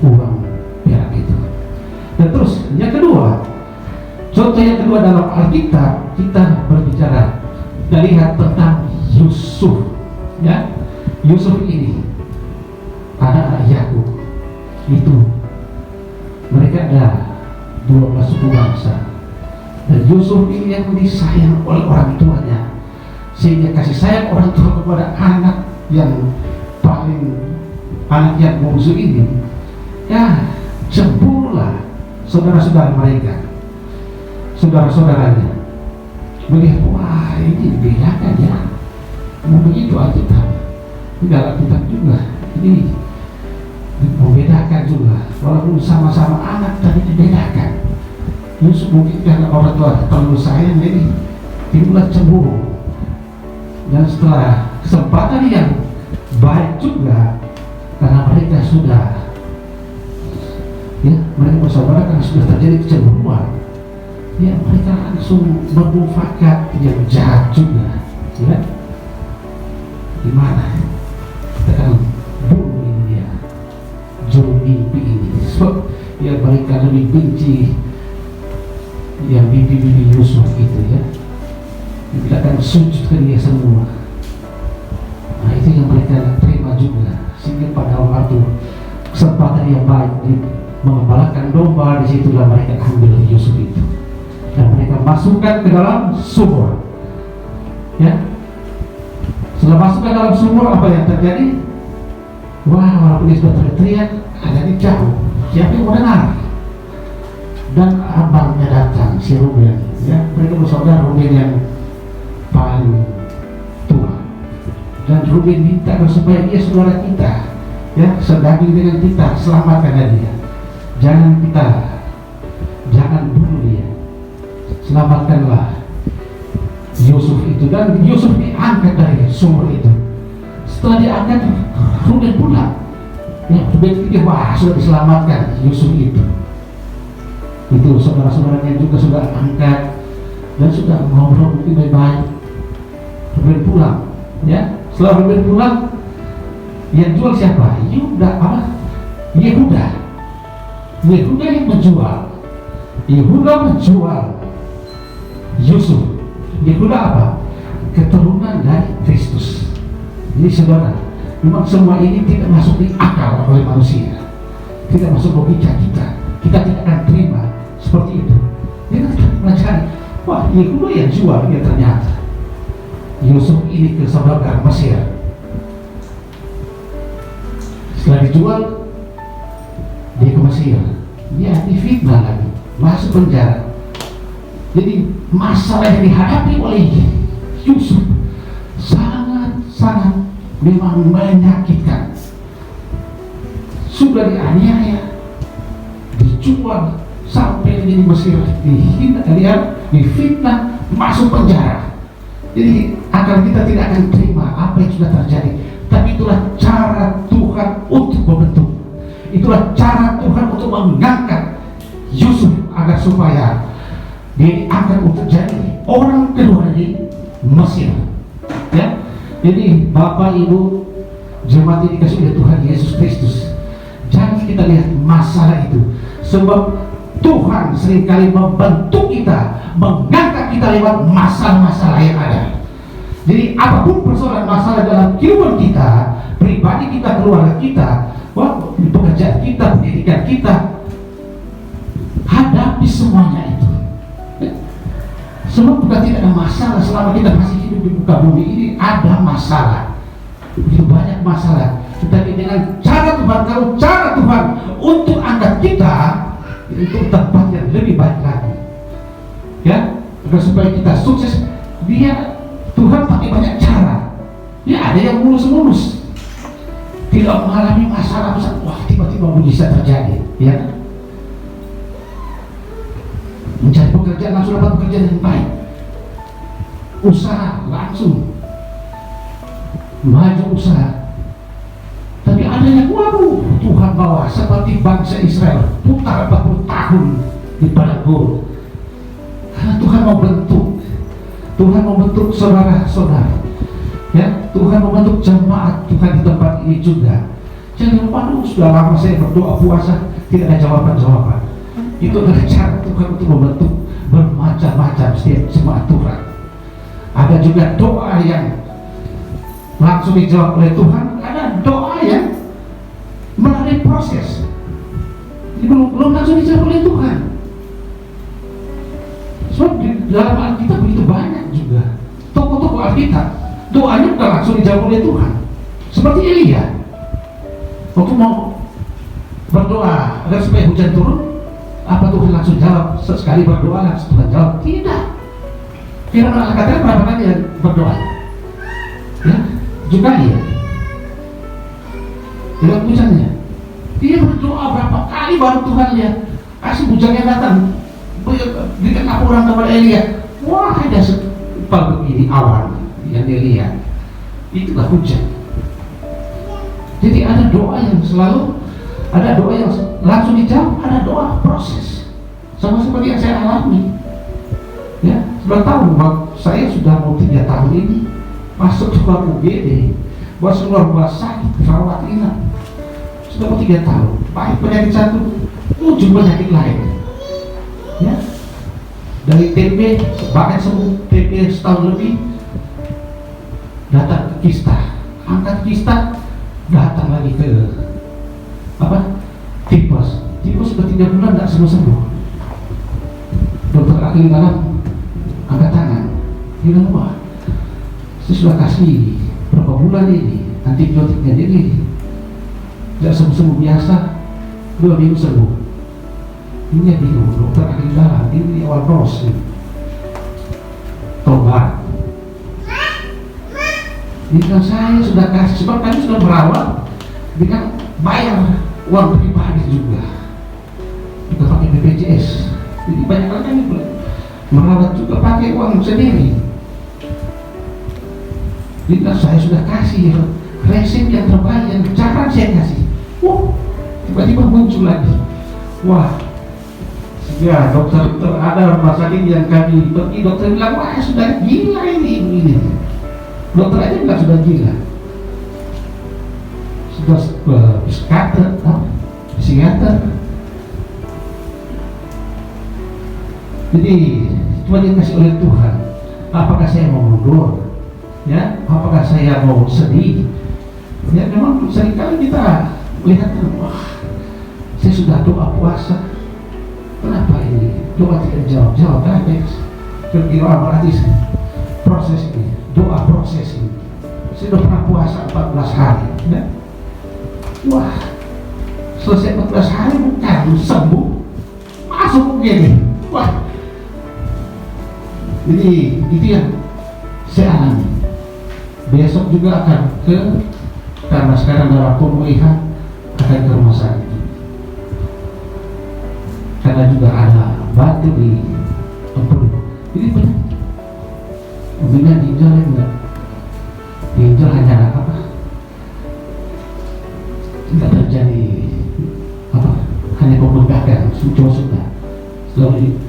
uang perak itu. Dan terus yang kedua, contoh yang kedua dalam Alkitab, kita berbicara dan lihat tentang Yusuf, ya. Yusuf ini anak-anak Yakub itu, mereka ada 12 suku bangsa, dan Yusuf ini yang disayang oleh orang tuanya, sehingga kasih sayang orang tua kepada anak yang bungsu ini, ya cemburulah saudara-saudara mereka, saudara-saudaranya, melihat wah ini dibedakan ya, mau begitu Alkitab, ini dalam Alkitab juga ini membedakan juga, walaupun sama-sama anak tapi dibedakan. Yusuf mungkin karena orang tua terlalu sayang, jadi timbullah cemburu. Dan setelah kesempatan yang baik juga, karena mereka sudah, ya, mereka bersaudara karena sudah terjadi kecemburuan, ya mereka langsung bermufakat yang jahat juga, ya. Gimana? Kita kan bunuh ini dia, juru mimpi ini, sebab ya mereka lebih benci yang mimpi-mimpi Yusuf itu, ya. Kita akan sujud ke dia semua. Nah itu yang mereka terima juga, sehingga pada waktu kesempatan yang baik mengembalakan domba, disitulah mereka ambil Yusuf itu dan mereka masukkan ke dalam sumur, ya. Setelah masuk ke dalam sumur, apa yang terjadi? Wah, walaupun dia sudah teriak, ada di jauh, siapa yang mendengar? Dan abangnya datang, si Ruben, ya. Mereka bersaudara, Ruben yang paling tua, dan Ruben minta supaya dia saudara kita, ya, sedaging dengan kita, selamatkan dia, jangan bunuh dia, selamatkanlah Yusuf itu. Dan Yusuf diangkat dari sumur itu. Setelah diangkat, Ruben pulang, ya. Ruben pikir wah sudah diselamatkan Yusuf itu saudara-saudaranya juga sudah angkat dan sudah ngobrol mungkin baik-baik. Ruben pulang, ya. Setelah Ruben pulang, yang jual siapa? Yehuda yang menjual. Yehuda menjual Yusuf. Yehuda apa? Keturunan dari Kristus. Jadi saudara, memang semua ini tidak masuk di akal oleh manusia, tidak masuk logika kita tidak akan terima seperti itu. Kita pelajari, wah Yehuda yang jual, ya ternyata Yusuf ini ke saudagar Mesir. Setelah dijual, dia ke Mesir, dia difitnah lagi, masuk penjara. Jadi masalah yang dihadapi oleh Yusuf sangat memang menyakitkan. Sudah dianiaya, dijual sampai di Mesir, difitnah, masuk penjara. Jadi akal kita tidak akan terima apa yang sudah terjadi. Tapi itulah cara Tuhan untuk membentuk. Itulah cara Tuhan untuk mengangkat Yusuf agar supaya diangkat untuk jadi orang kedua di Mesir. Ya, jadi Bapak Ibu jemaat ini dikasih oleh Tuhan Yesus Kristus, jangan kita lihat masalah itu, sebab Tuhan seringkali membentuk kita, mengangkat kita lewat masalah-masalah yang ada. Jadi apapun persoalan masalah dalam kehidupan kita, pribadi kita, keluarga kita, pekerjaan kita, pendidikan kita, hadapi semuanya itu. Semua bukan tidak ada masalah selama kita masih hidup di muka bumi ini, ada masalah, begitu banyak masalah. Tetapi dengan cara Tuhan, kalau cara Tuhan untuk angkat kita itu tempat yang lebih baik lagi, ya, agar supaya kita sukses. Dia Tuhan pakai banyak cara. Ya, ada yang mulus-mulus, tidak mengalami masalah besar, wah tiba-tiba mujizat terjadi, ya. Mencari pekerjaan langsung dapat pekerjaan yang baik, usaha langsung maju usaha. Tapi ada yang Tuhan bawa seperti bangsa Israel putar 40 tahun di padang gurun, karena Tuhan mau bentuk, Tuhan membentuk saudara-saudara, ya. Tuhan membentuk jemaat Tuhan di tempat ini juga. Jangan lupa, sudah lama saya berdoa puasa tidak ada jawaban-jawaban. Itu adalah cara Tuhan untuk membentuk bermacam-macam setiap jemaat Tuhan. Ada juga doa yang langsung dijawab oleh Tuhan, ada doa yang melalui proses, jadi belum langsung dijawab oleh Tuhan. Sebab di dalam Alkitab begitu banyak juga tokoh-tokoh Alkitab, doanya bukan langsung dijawab oleh Tuhan. Seperti Elia, waktu mau berdoa agar supaya hujan turun, apa Tuhan langsung jawab? Sekali berdoa langsung Tuhan jawab? Tidak. Firman Allah katakan berapa kali dia berdoa? Ya, juga dia. Tidak hujannya. Dia berdoa berapa kali baru Tuhan lihat kasih hujannya datang. Berikan laporan kepada Elia. Wah, ada sepal begini awan yang dia lihat. Itulah hujan. Jadi ada doa yang selalu, ada doa yang langsung dijawab, ada doa proses. Sama seperti yang saya alami. Ya, sudah tahu bahwa saya sudah mau 3 tahun ini masuk ke UGD, buat keluar rumah sakit, rawat inap. Sudah mau 3 tahun, baik penyakit satu, ujung penyakit lain. Ya, dari TB, bahkan sembuh TB setahun lebih, datang ke kista, angkat kista, datang lagi ke tipes sudah 3 bulan tidak sembuh. Dokter ahli dalam angkat tangan, bilang, wah, saya sudah kasih berapa bulan ini antibiotiknya, jadi tidak sembuh biasa, 2 minggu sembuh. Ini bingung, dokter ahli dalam, ini awal proses, tobat. Ini kan saya sudah kasih, sebab kami sudah merawat dengan bayar uang pribadi juga, kita pakai BPJS. Jadi banyak kali kami merawat juga pakai uang sendiri. Jadi saya sudah kasih resep yang terbaik, yang jarang saya kasih. Tiba-tiba muncul lagi. Wah, ya dokter ada rumah sakit yang kami pergi, dokter bilang, wah sudah gila ini. Dokter aja bilang sudah gila. Sudah psikiater. Jadi cuma dikasih oleh Tuhan. Apakah saya mau mundur? Ya, apakah saya mau sedih? Ya, memang seringkali kita melihat, wah, saya sudah doa puasa, kenapa ini doa tidak jawab? Kira-kira berarti proses ini, doa proses ini. Saya sudah pernah puasa 14 hari, ya? Wah, selesai 14 hari bukan sembuh, masuk begini. Wah, jadi itu yang saya alami. Besok juga akan karena sekarang dalam pemulihan, akan ke rumah sakit. Karena juga ada batu di perut. Jadi benar. Kemudian ginjal enggak. Ginjal hanya tidak terjadi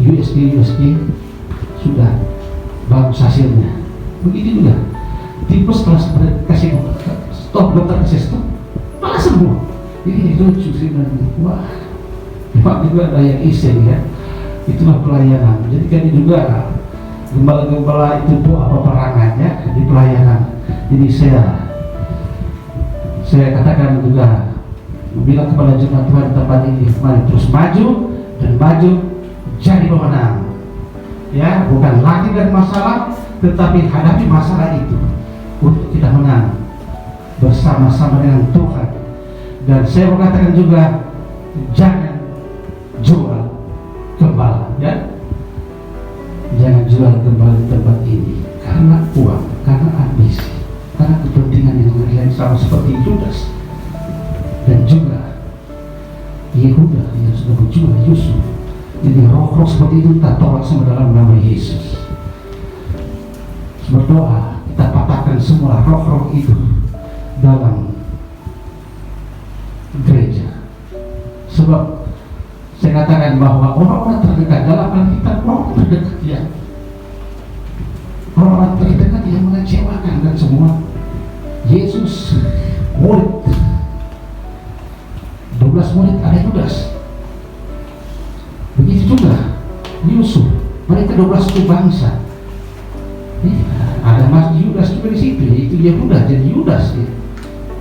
USG sudah bagus hasilnya. Begitu juga di puskesmas kasih stop, dokter kasih stop, malah sembuh. Ini lucu sih, wah, Pak juga ada yang isi ya. Itulah pelayanan. Jadi kami juga gembala-gembala itu doa peperangannya di pelayanan. Jadi saya katakan juga, bilang kepada jemaat Tuhan tempat ini, mari terus maju dan maju jadi pemenang. Ya, bukan lari dari masalah, tetapi hadapi masalah itu untuk kita menang bersama-sama dengan Tuhan. Dan saya mengatakan juga, jangan jual gembala, ya. Jangan jual gembala di tempat ini karena uang, karena ambisi, karena kepentingan yang lain, sama seperti Yudas dan juga Yehuda yang sudah menjual Yusuf. Jadi roh-roh seperti itu kita tolak semua dalam nama Yesus. Berdoa, kita patahkan semua roh-roh itu dalam gereja. Sebab saya katakan bahwa orang-orang terdekat dalam Alkitab, orang terdekat ya, orang-orang terdekat yang mengecewakan dan semua. Yesus murid 12 murid, ada Yudas. Begitu juga Yusuf, mereka 12 itu bangsa. Ada Mas Yudas juga di situ, yaitu Yehuda. Jadi Yudas dia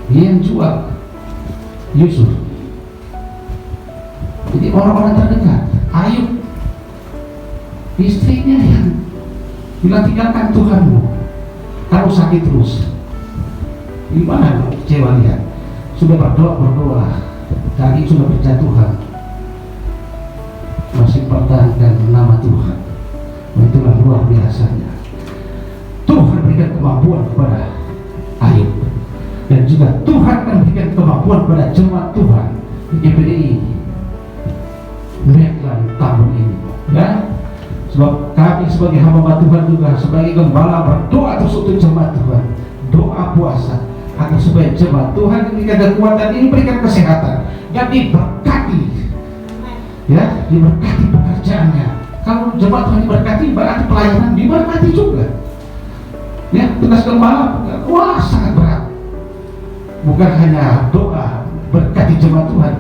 yang jual Yusuf. Jadi orang-orang terdekat, Ayub, istrinya yang bilang tinggalkan Tuhanmu, kalau sakit terus. Gimana kecewa lihat? Sudah berdoa, kaki sudah berjatuhan, masih pertahankan nama Tuhan. Itulah luar biasanya. Tuhan berikan kemampuan kepada Ayub, dan juga Tuhan akan berikan kemampuan kepada jemaat Tuhan di GPDI Maitland tahun ini, ya. Sebab kami sebagai hamba Tuhan juga sebagai gembala berdoa terus untuk jemaat Tuhan, doa puasa agar supaya jemaat Tuhan diberikan kekuatan, ini berikan kesehatan dan diberkati, ya, diberkati pekerjaannya. Kalau jemaat Tuhan diberkati, berarti pelayanan diberkati juga. Ya, tugas gembala, wah, sangat berat. Bukan hanya doa berkati jemaat Tuhan,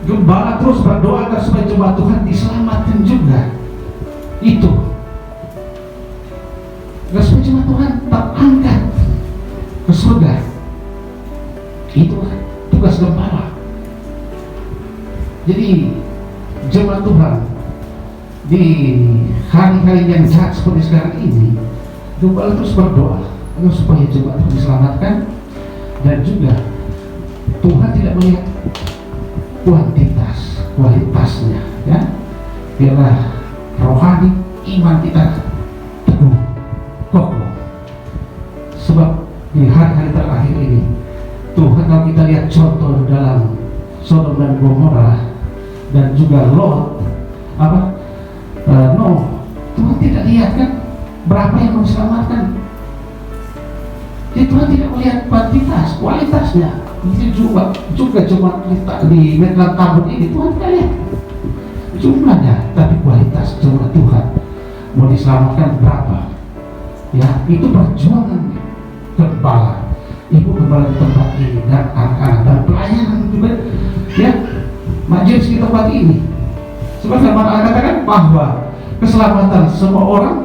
gembala terus berdoa agar supaya jemaat Tuhan diselamatkan juga. Itu agar supaya jemaat Tuhan terangkat ke surga. Itu tugas gembala. Jadi jemaat Tuhan di hari-hari yang jahat seperti sekarang ini, gembala terus berdoa agar supaya jemaat Tuhan diselamatkan. Dan juga Tuhan tidak melihat kualitasnya, ya. Biarlah rohani iman kita teguh, kokoh. Sebab di hari-hari terakhir ini, Tuhan, kalau kita lihat contoh dalam Sodom dan Gomora dan juga Lot, Tuhan tidak lihat kan berapa yang mau diselamatkan. Jadi Tuhan tidak melihat kualitasnya. Itu juga cuma di Maitland tahun ini Tuhan tidak lihat jumlahnya, tapi kualitas jemaat Tuhan mau diselamatkan berapa. Ya, itu perjuangan gembala, ibu gembala di tempat ini dan anak-anak dan pelayanan juga, ya, majelis di tempat ini. Sebab firman katakan bahwa keselamatan semua orang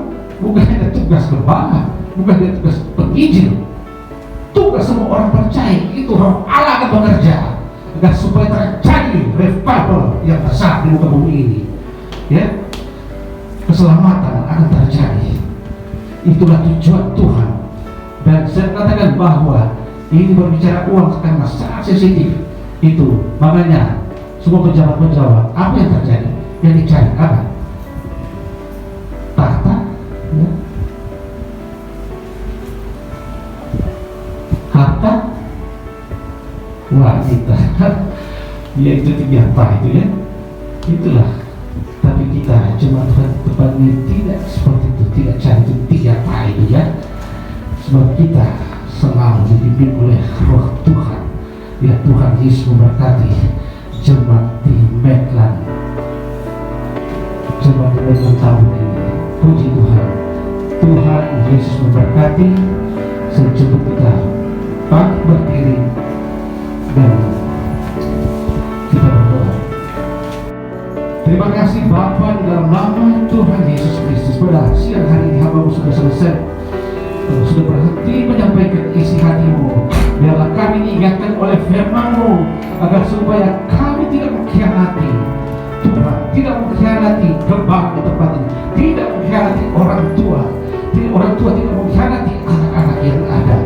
bukan hanya tugas gembala, bukan hanya tugas penginjil. Tugas semua orang percaya itu roh Allah akan bekerja agar supaya terjadi revival yang besar di muka bumi ini, ya. Keselamatan akan terjadi. Itulah tujuan Tuhan. Dan saya katakan bahwa ini berbicara uang karena sangat sensitif. Itu makanya semua pejabat-pejabat, apa yang terjadi? Yang dicari apa? Tahta, ya. Harta, wanita. Ya, itu tiga apa itu, ya. Itulah. Tapi kita jemaat Tuhan tempat ini tidak seperti itu, tidak cari itu tiga apa itu, ya. Sebab kita selalu dipimpin oleh Roh Tuhan. Ya, Tuhan Yesus memberkati jemaat di Maitland jemaat dengan tahun ini. Puji Tuhan. Tuhan Yesus memberkati. Secukup kita bangkit berdiri dan kita berdoa. Terima kasih Bapa, di dalam nama Tuhan Yesus Kristus. Pada siang hari ini hamba sudah selesai, sudah berhenti menyampaikan isi hatimu. Biarlah kami diingatkan oleh firman-Mu agar supaya kami tidak mengkhianati Tuhan, tidak mengkhianati gembala tempat ini, tidak mengkhianati orang tua tidak mengkhianati anak-anak yang ada.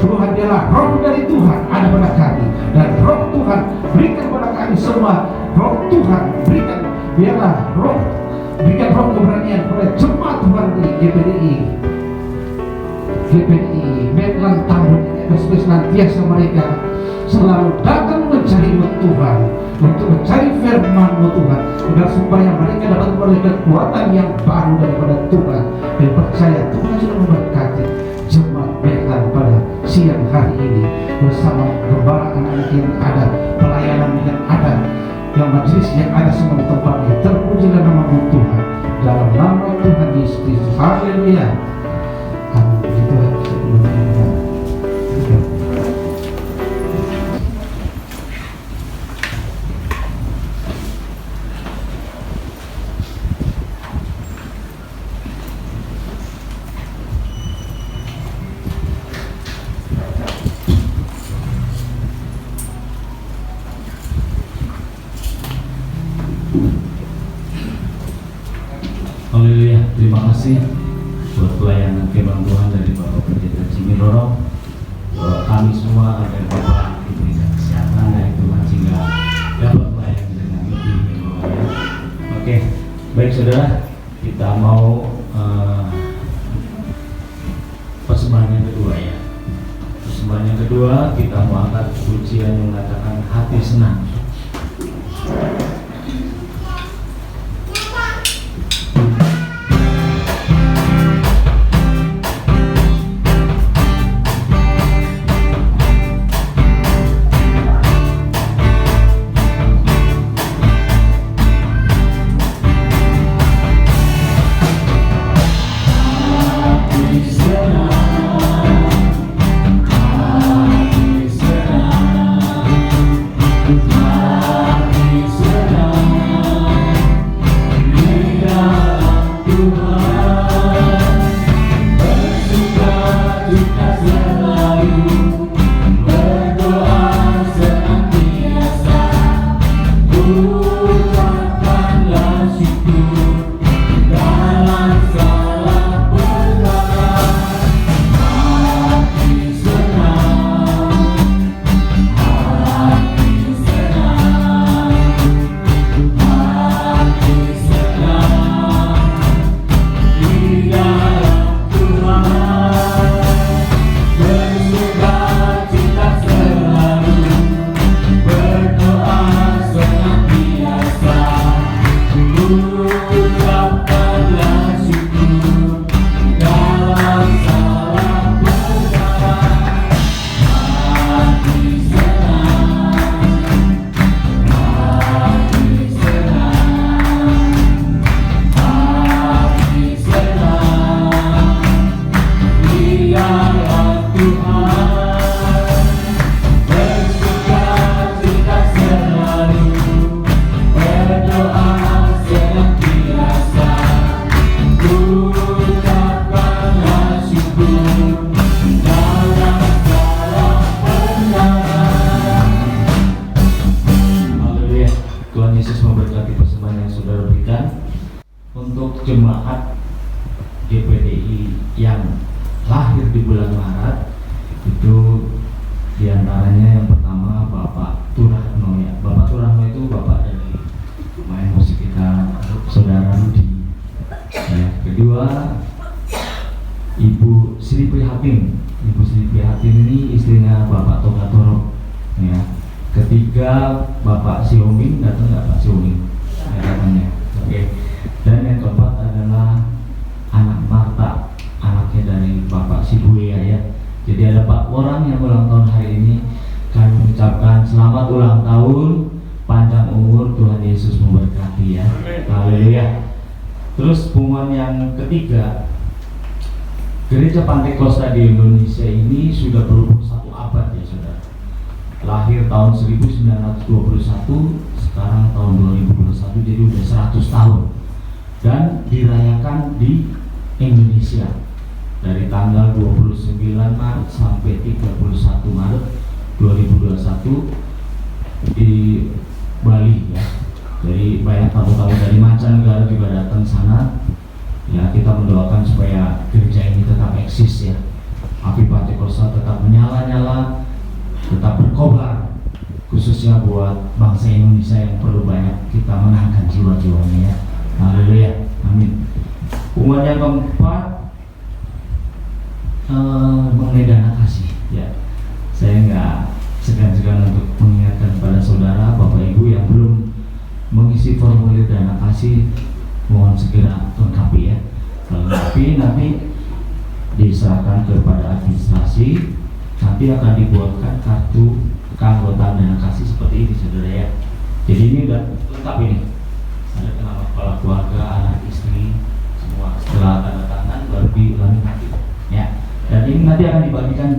Tuhan, biarlah roh dari Tuhan ada pada kami, dan roh Tuhan berikan pada kami semua. Roh Tuhan biarlah berikan roh keberanian pada jemaat Tuhan di GPDI Medlan tahun ini, agar senantiasa mereka selalu datang mencari-Mu Tuhan, untuk mencari firman-Mu Tuhan, agar supaya mereka dapat memperoleh kekuatan yang baru daripada Tuhan. Dan percaya Tuhan sudah memberkati jemaat Medlan pada siang hari ini bersama gembala anak-anak yang ada, pelayanan yang ada, yang majelis yang ada semua di tempat ini. Terpujilah nama-Mu Tuhan, dalam nama Tuhan Yesus Kristus. Haleluya. Amin. Puji Tuhan. Haleluya, terima kasih buat pelayanan firman Tuhan dari Bapak Pendeta Jimmy Roro. Kami semua agar Bapak diberikan kesehatan dari Tuhan sehingga dapat melayani dengan lebih mewah. Oke, baik saudara, kita mau persembahan yang kedua ya. Persembahan yang kedua kita mau angkat pujian yang mengatakan hati senang. jemaat GPDI yang lahir di bulan Maret itu diantaranya yang pertama Bapak Turahno ya. Bapak Turahno itu bapak dari pemain musik kita, saudara Rudi. Ya, kedua Ibu Sri Prihatin. Ibu Sri Prihatin ini istrinya Bapak Togatoro. Ya. Ketiga Bapak Siomin, datang nggak Pak Siomin? Ya, katanya. Oke. Dan yang keempat adalah anak Marta, anaknya dari Bapak Sibuya ya. Jadi ada 4 orang yang ulang tahun hari ini. Kami mengucapkan selamat ulang tahun, panjang umur, Tuhan Yesus memberkati ya. Haleluya. Terus pengumuman yang ketiga, Gereja Pantai Kosta di Indonesia ini sudah berumur 1 abad ya saudara. Lahir tahun 1921, sekarang tahun 2021, jadi udah 100 tahun. Dan dirayakan di Indonesia dari tanggal 29 Maret sampai 31 Maret 2021 di Bali ya. Jadi banyak tamu-tamu dari mancanegara juga datang sana. Ya, kita mendoakan supaya gereja ini tetap eksis ya. Api Pantai Kosta tetap menyala-nyala, tetap berkobar, khususnya buat bangsa Indonesia yang perlu banyak kita menangkan jiwa-jiwanya ya. Haleluya, amin. Pengumuman yang keempat mengenai dana kasih ya. Saya nggak segan-segan untuk mengingatkan pada saudara, bapak ibu yang belum mengisi formulir dana kasih, mohon segera lengkapi ya. Lengkapi, nanti diserahkan kepada administrasi, nanti akan dibuatkan kartu keanggotaan dana kasih seperti ini saudara ya. Jadi ini udah lengkap ini, ada nama kepala keluarga, anak istri, semua. Setelah tanda tangan baru diulangi nanti ya. Dan ini nanti akan dibagikan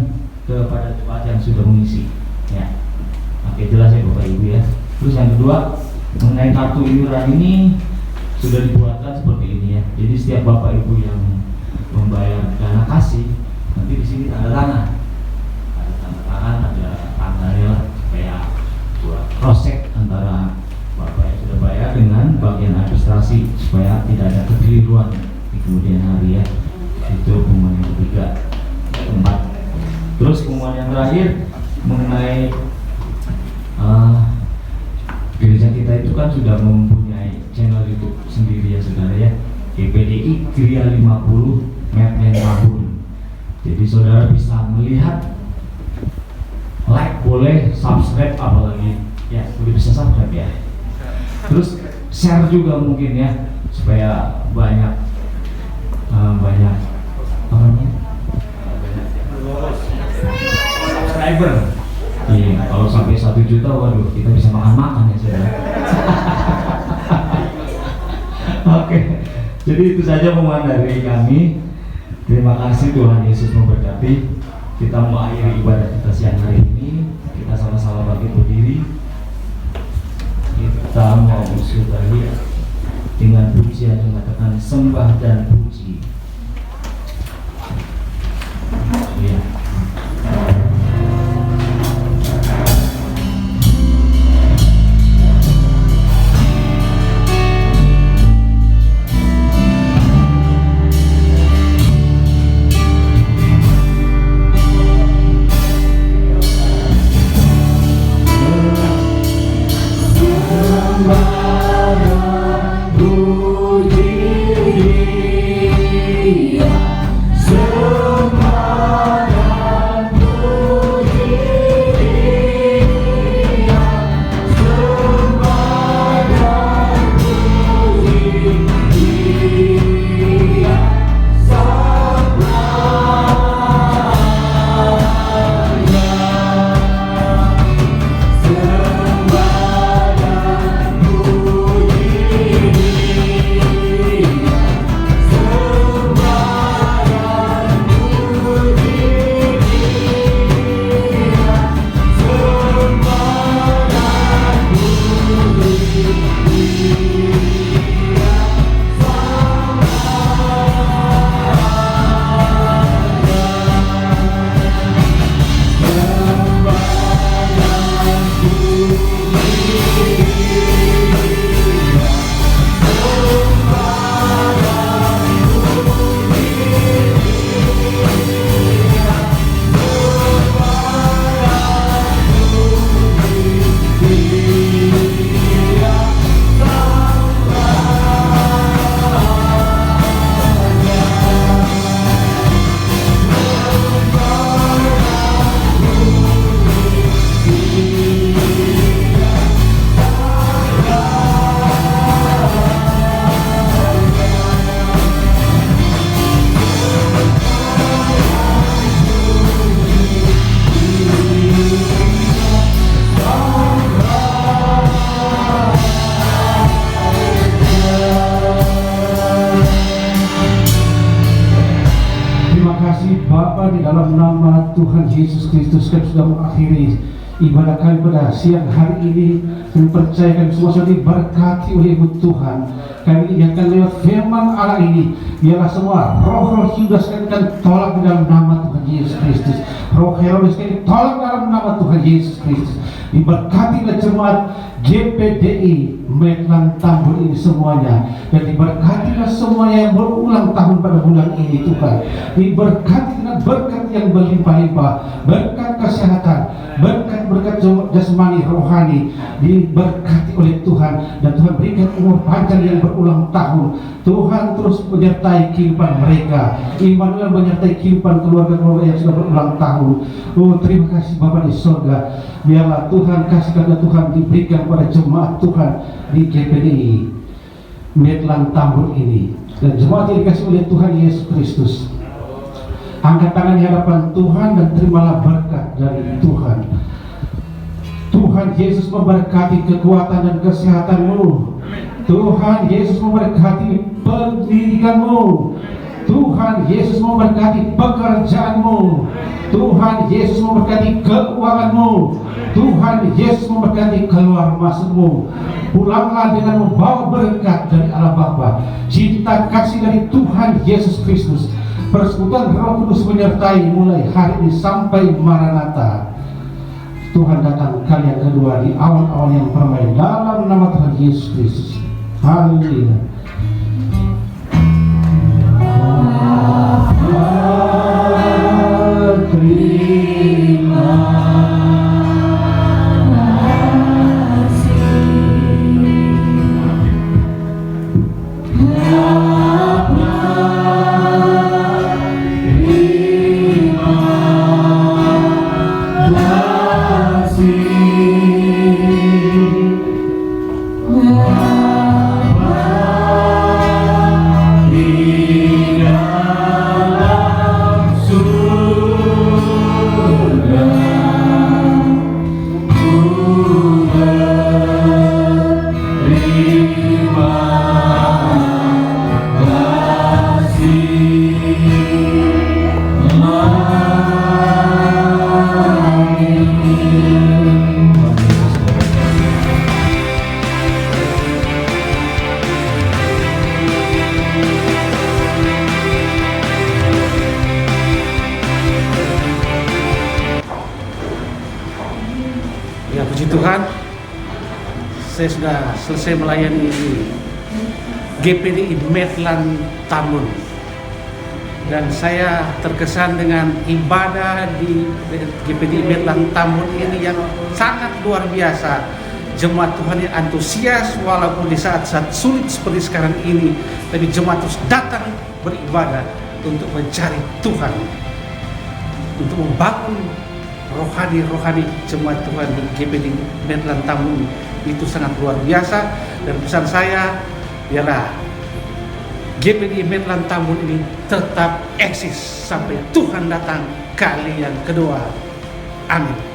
kepada jemaat yang sudah mengisi ya. Oke, jelas ya bapak ibu ya. Terus yang kedua, mengenai kartu iuran ini sudah dibuatkan seperti ini ya. Jadi setiap bapak ibu yang membayar dana kasih, nanti di sini tanda tangan, ada tanggalnya lah, supaya buat cross check antara bapak yang sudah bayar dengan bagian administrasi supaya tidak ada kekeliruan di kemudian hari ya. Itu pengumuman yang ketiga. Keempat. Terus pengumuman yang terakhir mengenai gereja kita itu kan sudah mempunyai channel YouTube sendiri ya saudara ya, GPDI Gria 50 Medlen Mahun. Jadi saudara bisa melihat, like boleh, subscribe apalagi ya, boleh bisa subscribe ya. Terus share juga mungkin ya, supaya banyak banyak apa namanya, subscriber. Iya, kalau sampai 1 juta, waduh, kita bisa makan-makan ya saudara. Oke, jadi itu saja pengumuman dari kami. Terima kasih, Tuhan Yesus memberkati. Kita mau akhiri ibadah kita siang hari ini. Kita sama-sama bangkit berdiri. Kita mau bersyukur dengan pujian yang mengatakan sembah dan puji. Ya. Sembah Tuhan Yesus Kristus, kami sudah mengakhiri ibadah kami pada siang hari ini. Kami percaya kami semua sudah diberkati oleh Ibu Tuhan. Kami ingatkan lewat firman Allah ini, biarlah semua roh-roh Yudas kami tolak di dalam nama Tuhan Yesus Kristus. Roh Herodes kami tolak dalam nama Tuhan Yesus Kristus. Diberkatilah jemaat GPDI Medlan Tambun ini semuanya, dan diberkatilah semuanya yang berulang tahun pada bulan ini Tuhan. Diberkati dengan berkat yang berlimpah-limpah, berkat kesehatan, berkat jasmani rohani, diberkati oleh Tuhan, dan Tuhan berikan umur panjang yang berulang tahun. Tuhan terus menyertai kehidupan mereka, Immanuel menyertai kehidupan keluarga-keluarga yang sudah berulang tahun. Oh, terima kasih Bapa di surga. Biarlah Tuhan kasih karunia Tuhan diberikan kepada jemaat Tuhan di GPDI Medlan Tambun ini, dan jemaat yang dikasih oleh Tuhan Yesus Kristus. Angkat tangan di hadapan Tuhan dan terimalah berkat dari Tuhan. Tuhan Yesus memberkati kekuatan dan kesehatanmu. Tuhan Yesus memberkati pendidikanmu. Tuhan Yesus memberkati pekerjaanmu. Tuhan Yesus memberkati keuanganmu. Tuhan Yesus memberkati keluar masukmu. Pulanglah dengan membawa berkat dari Allah Bapa, cinta kasih dari Tuhan Yesus Kristus, persekutuan Roh Kudus menyertai mulai hari ini sampai Maranatha. Tuhan datang kali yang kedua di awal-awal yang permai, dalam nama Tuhan Yesus Kristus. Haleluya. Ya, puji Tuhan, saya sudah selesai melayani di GPDI Medlan Tambun, dan saya terkesan dengan ibadah di GPDI Medlan Tambun ini yang sangat luar biasa. Jemaat Tuhan yang antusias walaupun di saat-saat sulit seperti sekarang ini, tapi jemaat terus datang beribadah untuk mencari Tuhan, untuk membangun rohani jemaat Tuhan di GPDI Medlan Tambun. Itu sangat luar biasa, dan pesan saya biarlah GPDI Medlan Tambun ini tetap eksis sampai Tuhan datang kali yang kedua. Amin.